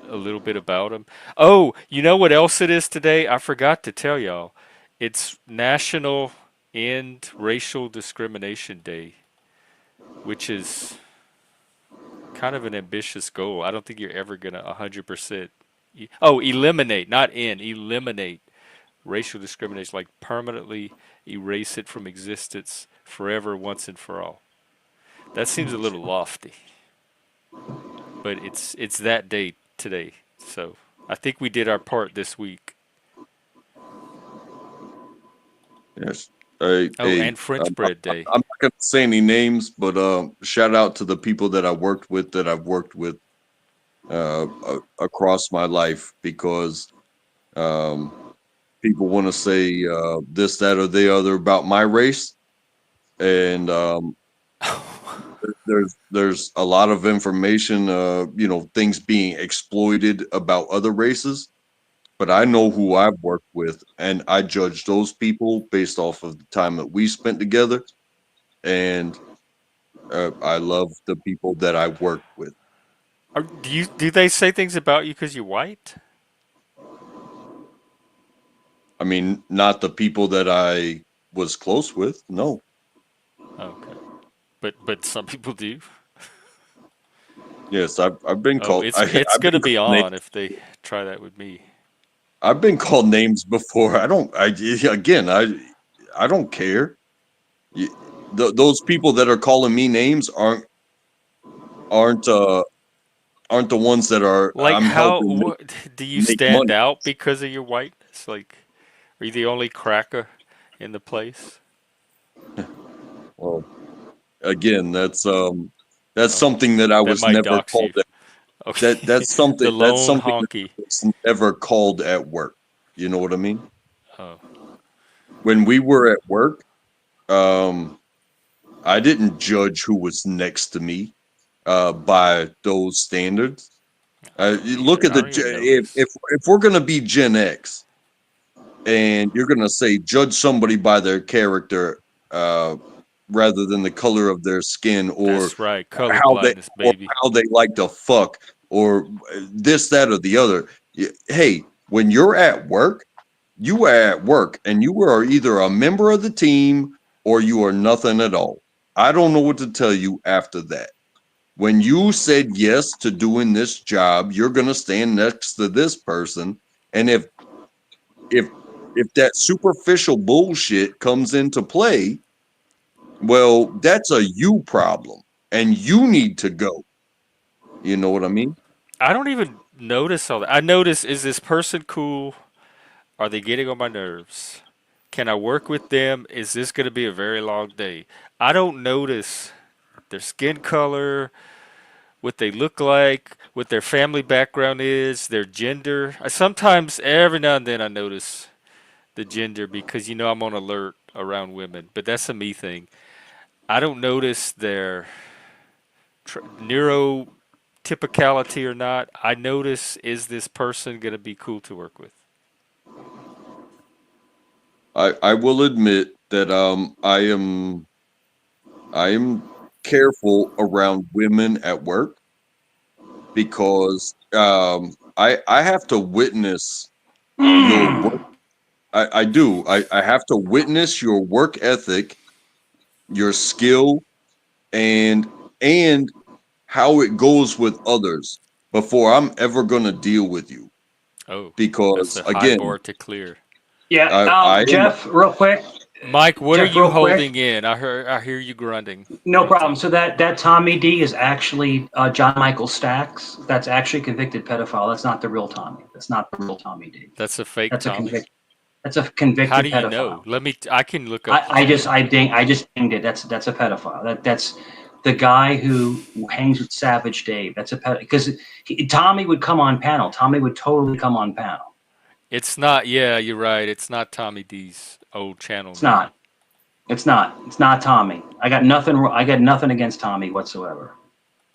a little bit about them. Oh, you know what else it is today? I forgot to tell y'all. It's National End Racial Discrimination Day, which is kind of an ambitious goal. I don't think you're ever gonna 100%. Oh, eliminate, not end, eliminate racial discrimination, like permanently erase it from existence forever, once and for all. That seems a little lofty, but it's that day today. So I think we did our part this week. Yes. Oh, and French bread day. I'm not going to say any names, but shout out to the people that I worked with that I've worked with across my life because um, people want to say this, that, or the other about my race, and there's a lot of information, things being exploited about other races. But I know who I've worked with, and I judge those people based off of the time that we spent together. And I love the people that I worked with. Do they say things about you because you're white? I mean, not the people that I was close with. No. Okay, but some people do. Yes, I've been Oh, called. it's I've gonna been be called names. on if they try that with me. I've been called names before. I don't. I again. I don't care. You- those people that are calling me names aren't aren't the ones that are Like, I'm how helping do you make stand money. out because of your whiteness? Like, are you the only cracker in the place? Well, again, that's Oh, something that I that was might never dox called you. at. Okay, the That's lone something that honky. I was never called at work. You know what I mean? Oh, When we were at work, um, I didn't judge who was next to me by those standards. I don't You look either. at I don't even notice. if we're gonna be Gen X and you're gonna say judge somebody by their character uh, rather than the color of their skin or That's right. Color how they blindness, baby. like to fuck or this, that, or the other. Hey, when you're at work, you are at work and you are either a member of the team or you are nothing at all. I don't know what to tell you after that. When you said yes to doing this job, you're going to stand next to this person. And if if that superficial bullshit comes into play, well, that's a you problem and you need to go. You know what I mean? I don't even notice all that. I notice, is this person cool? Are they getting on my nerves? Can I work with them? Is this going to be a very long day? I don't notice their skin color, what they look like, what their family background is, their gender. I sometimes, every now and then, I notice the gender because I'm on alert around women, but that's a me thing. I don't notice their neurotypicality or not. I notice, is this person going to be cool to work with? I will admit that I am careful around women at work because I have to witness your work. I do. I have to witness your work ethic, your skill, and and how it goes with others before I'm ever gonna deal with you. Oh, that's Because a high again, bar to clear. Yeah, I am Jeff, real quick. Mike, what are Jeff, you real quick. holding in? I hear you grunting. No What are you problem. telling So me? that Tommy D is actually John Michael Stacks. That's actually a convicted pedophile. That's not the real Tommy. That's not the real Tommy D. That's a fake That's a Tommy? convict. That's a How do convicted you know? pedophile. I can look up the Tommy. I just dinged it. That's a pedophile. That's the guy who hangs with Savage Dave. That's a pedophile because Tommy would come on panel. Tommy would totally come on panel. It's not, yeah, you're right. It's not Tommy D's old channel It's name. not. It's not. It's not Tommy. I got nothing. I got nothing against Tommy whatsoever.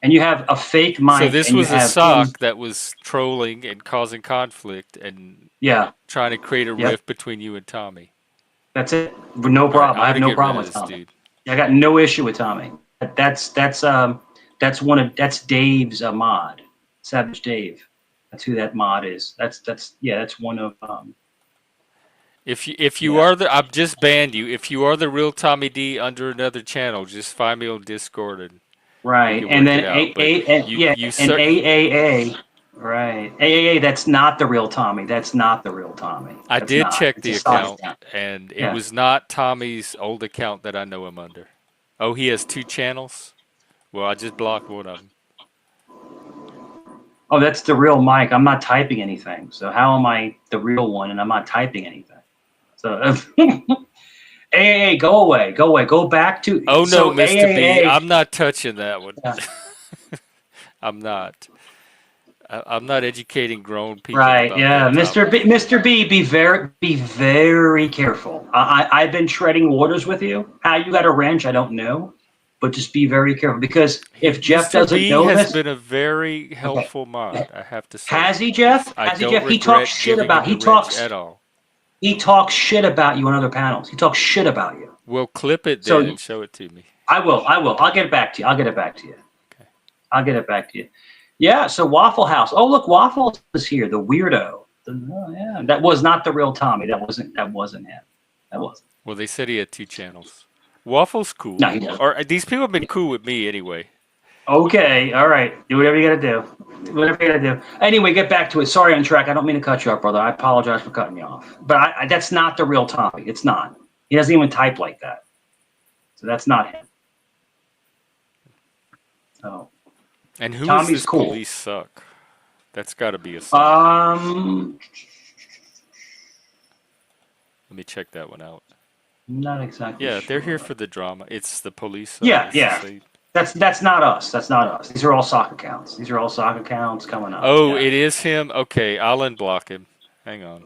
And you have a fake So Mike, this and you was a have him. sock that was trolling and causing conflict and Yeah. trying to create a Yep. rift between you and Tommy. That's it. No All right, problem. I'm I have gonna no get rid problem of with this Tommy. dude. I got no issue with Tommy. That's Dave's mod, Savage Dave. That's who that mod is. That's one of If you yeah. are the, I've just banned you. If you are the real Tommy D under another channel, just find me on Discord and we Right, can and work then it out. But you and sir, AAA, right? AAA, that's not the real Tommy. That's not the real Tommy. I That's did not. check It's a the stock account account. and it Yeah. was not Tommy's old account that I know him under. Oh, he has two channels. Well, I just blocked one of them. Oh, that's the real Mike. I'm not typing anything. So how am I the real one and I'm not typing anything? So AAA, go away, go away, go back to Oh no, so Mr. B, AAA. I'm not touching that one. Yeah, I'm not. I'm not educating grown people right, about yeah, that topic. Mr. B, be very careful. I've been treading waters with you. How you got a wrench, I don't know, but just be very careful because if Jeff Mr. doesn't B know has this, been a very okay, helpful mod, I have to say. has he, Jeff? I Has he, don't Jeff? He talks regret shit giving about. him the wrench at all. He talks shit about you on other panels. He talks shit about you. Well, clip it then So and show it to me. I will. I will. I'll get it back to you. I'll get it back to you. Okay. I'll get it back to you. Yeah. So Waffle House. Oh, look, Waffle is here. The weirdo. Oh, yeah. That was not the real Tommy. That wasn't. That wasn't him. That wasn't. Well, they said he had two channels. Waffle's cool. No, he doesn't. Or these people have been cool with me anyway. Okay. All right. Do whatever you got to do. Whatever you got to do. Anyway, get back to it. Sorry, on track. I don't mean to cut you off, brother. I apologize for cutting you off. But that's not the real Tommy. It's not. He doesn't even type like that. So that's not him. So And who is Tommy's this cool. police suck? That's got to be a sign. Let me check that one out. Not exactly Yeah, they're here sure. for the drama. It's the police suck. Yeah, It's the yeah. same. That's not us. That's not us. These are all sock accounts. These are all sock accounts coming up. Oh, Yeah. it is him? Okay, I'll unblock him. Hang on.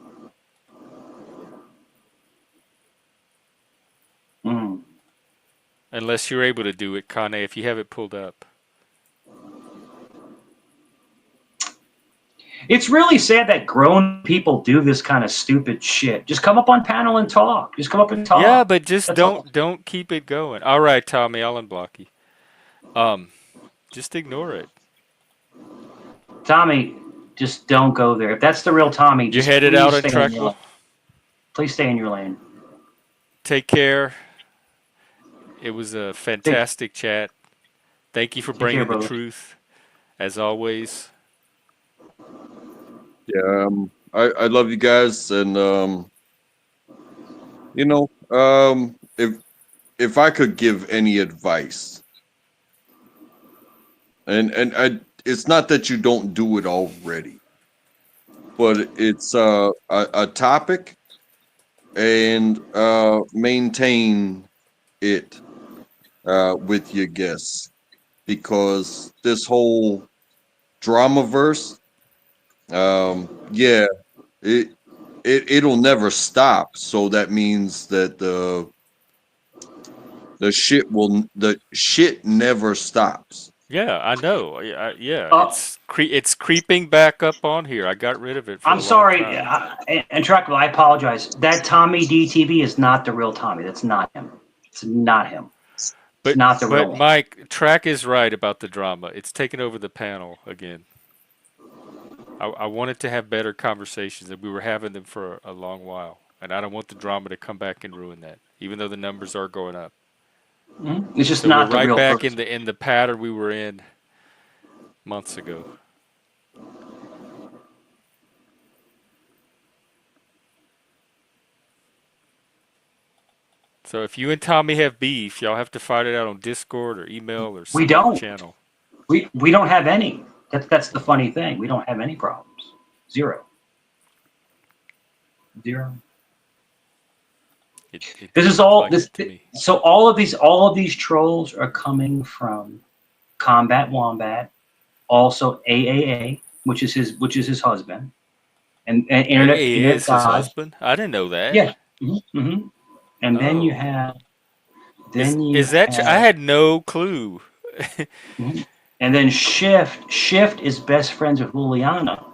Mm. Unless you're able to do it, Kane, if you have it pulled up. It's really sad that grown people do this kind of stupid shit. Just come up on panel and talk. Just come up and Yeah, talk. but just That's all. don't keep it going. All right, Tommy, I'll unblock you. Just ignore it. Tommy, just don't go there. If that's the real Tommy, You just headed out please on stay in your Trackable? lane. Please stay in your lane. Take care. It was a Take, fantastic chat. Thank you for take care, bringing the brother. truth, as always. Yeah, I love you guys, and if I could give any advice, it's not that you don't do it already, but it's a topic, and maintain it with your guests, because this whole dramaverse, yeah, it'll never stop. So that means that the shit never stops. Yeah, I know. Yeah, Uh, it's creeping back up on here. I got rid of it for I'm a long sorry, time. and Trackable, I apologize. That Tommy DTV is not the real Tommy. That's not him. It's not him. It's But not the real but one. Mike, Track is right about the drama. It's taken over the panel again. I wanted to have better conversations, and we were having them for a long while. And I don't want the drama to come back and ruin that, even though the numbers are going up. It's just So we're not the right real back in person. the pattern we were in months ago. So if you and Tommy have beef, y'all have to fight it out on Discord or email or We some other don't. channel. We don't have any. That's the funny thing. We don't have any problems. Zero. Zero. It This didn't is look all like this. it to me. So all of these trolls are coming from Combat Wombat, also AAA, which is his husband, and AA Internet is his God. husband? I didn't know that. Yeah. hmm And then you Oh. have Is then you is that I have had no clue. mhm. And then Shift is best friends with Liliana, Well,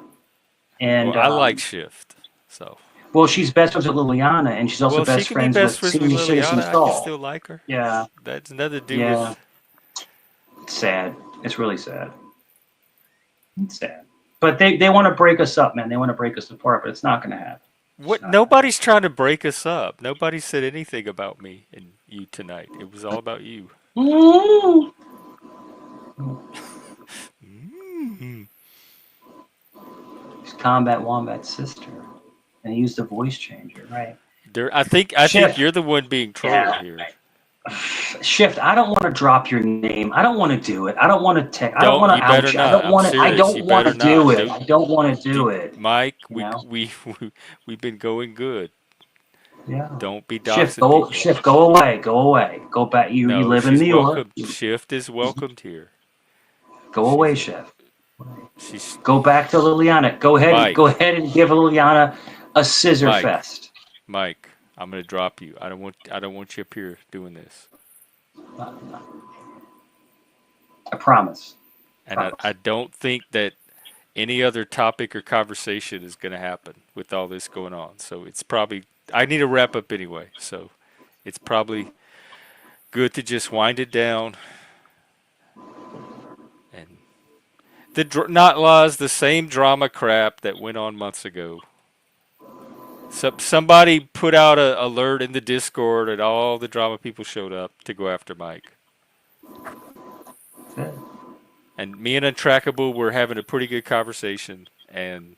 and I like Shift. So, Well, she's best friends with Liliana, and she's also Well, she best can be friends best with friends with senior citizen Liliana. I can still Saul. like her. Yeah, That's nothing to do yeah. with. It's sad. It's really sad. It's sad. But they want to break us up, man. They want to break us apart, but it's not going to happen. It's What? not going to happen. Nobody's trying to break us up. Nobody said anything about me and you tonight. It was all about you. Mm. Mm. He's Combat Wombat's sister, and he used a voice changer, right? I think Shift. you're the one being trolled Yeah. here. Shift. I don't want to drop your name. I don't want to do it. I don't want to I don't Don't want you to better out you. I not. don't I'm want to. I serious. don't You want better to do not. it. I don't want to do it. Mike, You know. we've been going good. Yeah. Don't be Shift. doxing Go. people. Shift. Go away. Go away. Go back. You No, live in she's Mueller. welcome. Shift is welcomed here. Go away, She's Shift. she's Go back to Liliana. Go ahead. Go Mike. ahead and give Liliana a scissor Mike. fest. Mike. I'm gonna drop you. I don't want you up here doing this. I promise. And I don't think that any other topic or conversation is gonna happen with all this going on. So it's probably I need to wrap up anyway. So it's probably good to just wind it down and not laws the same drama crap that went on months ago. Somebody put out a alert in the Discord, and all the drama people showed up to go after Mike. And me and Untrackable were having a pretty good conversation, and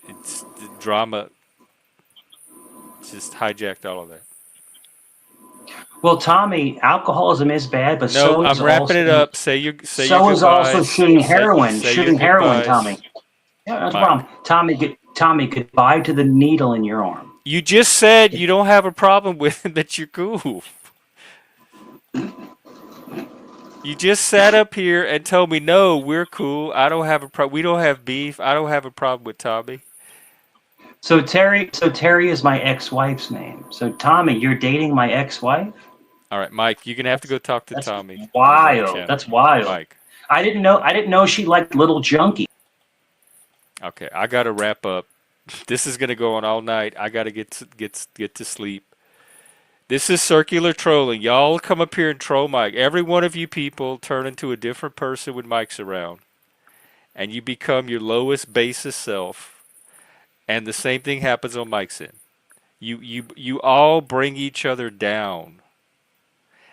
it's the drama just hijacked all of that. Well, Tommy, alcoholism is bad, but No, so is I'm wrapping it also up. Say your so is also goodbyes. shooting heroin. Say your Shooting heroin, goodbyes, Tommy. Yeah, that's a Mike. problem. Tommy, goodbye to the needle in your arm. You just said you don't have a problem with it, that you're cool. You just sat up here and told me, no, we're cool. I don't have a problem. We don't have beef. I don't have a problem with Tommy. So Terry is my ex-wife's name. So Tommy, you're dating my ex-wife? All right, Mike, you're gonna have to go talk to That's Tommy in the back wild. channel. That's wild. Mike. I didn't know she liked Little Junkie. Okay, I gotta wrap up. This is gonna go on all night. I gotta get to sleep. This is circular trolling. Y'all come up here and troll Mike. Every one of you people turn into a different person when Mike's around, and you become your lowest, basest self. And the same thing happens on Mike's end. You all bring each other down.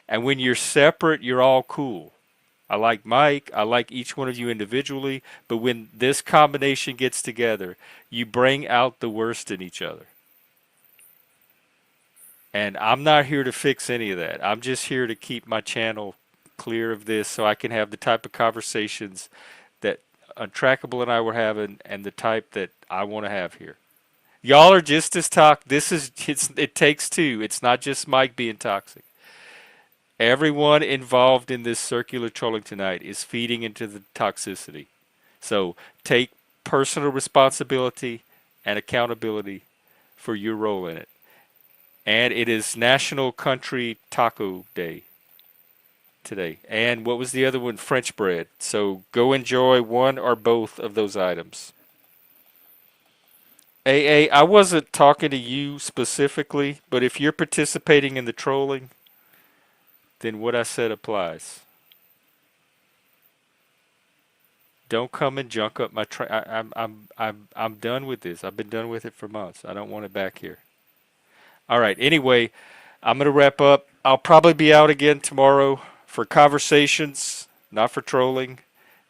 And when you're separate, you're all cool. I like Mike. I like each one of you individually. But when this combination gets together, you bring out the worst in each other. And I'm not here to fix any of that. I'm just here to keep my channel clear of this so I can have the type of conversations that Untrackable and I were having and the type that I want to have here. Y'all are just as toxic. It takes two. It's not just Mike being toxic. Everyone involved in this circular trolling tonight is feeding into the toxicity. So take personal responsibility and accountability for your role in it. And it is National Country Taco Day today. And what was the other one? French bread. So go enjoy one or both of those items. AA, I wasn't talking to you specifically, but if you're participating in the trolling, then what I said applies. Don't come and junk up my I'm done with this. I've been done with it for months. I don't want it back here. All right. Anyway, I'm gonna wrap up. I'll probably be out again tomorrow for conversations, not for trolling.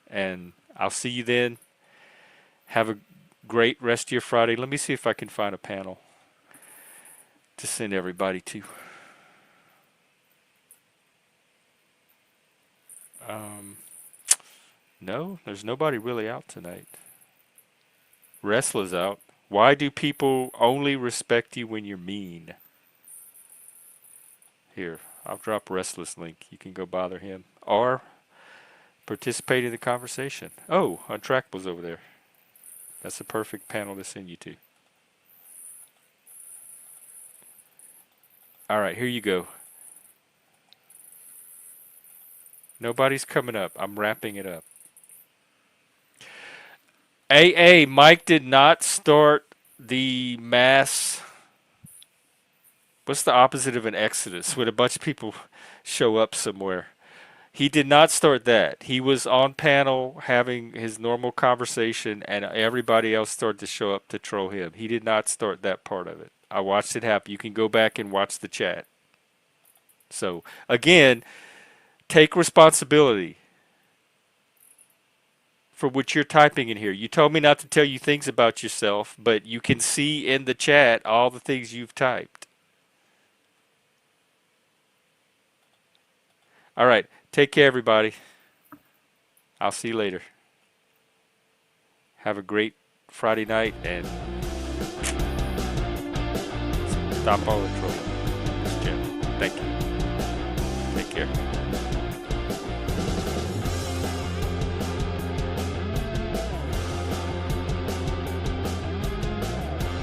And I'll see you then. Have a great rest of your Friday. Let me see if I can find a panel to send everybody to. No, there's nobody really out tonight. Wrestler's out. Why do people only respect you when you're mean? Here, I'll drop Restless link. You can go bother him. Or participate in the conversation. Oh, Untrackable's over there. That's the perfect panel to send you to. Alright, here you go. Nobody's coming up. I'm wrapping it up. AA, Mike did not start the mass, what's the opposite of an exodus? When a bunch of people show up somewhere. He did not start that. He was on panel having his normal conversation, and everybody else started to show up to troll him. He did not start that part of it. I watched it happen. You can go back and watch the chat. So, again, take responsibility for what you're typing in here. You told me not to tell you things about yourself, but you can see in the chat all the things you've typed. All right. Take care, everybody. I'll see you later. Have a great Friday night and stop all the trolling. This is Jim. Thank you. Take care.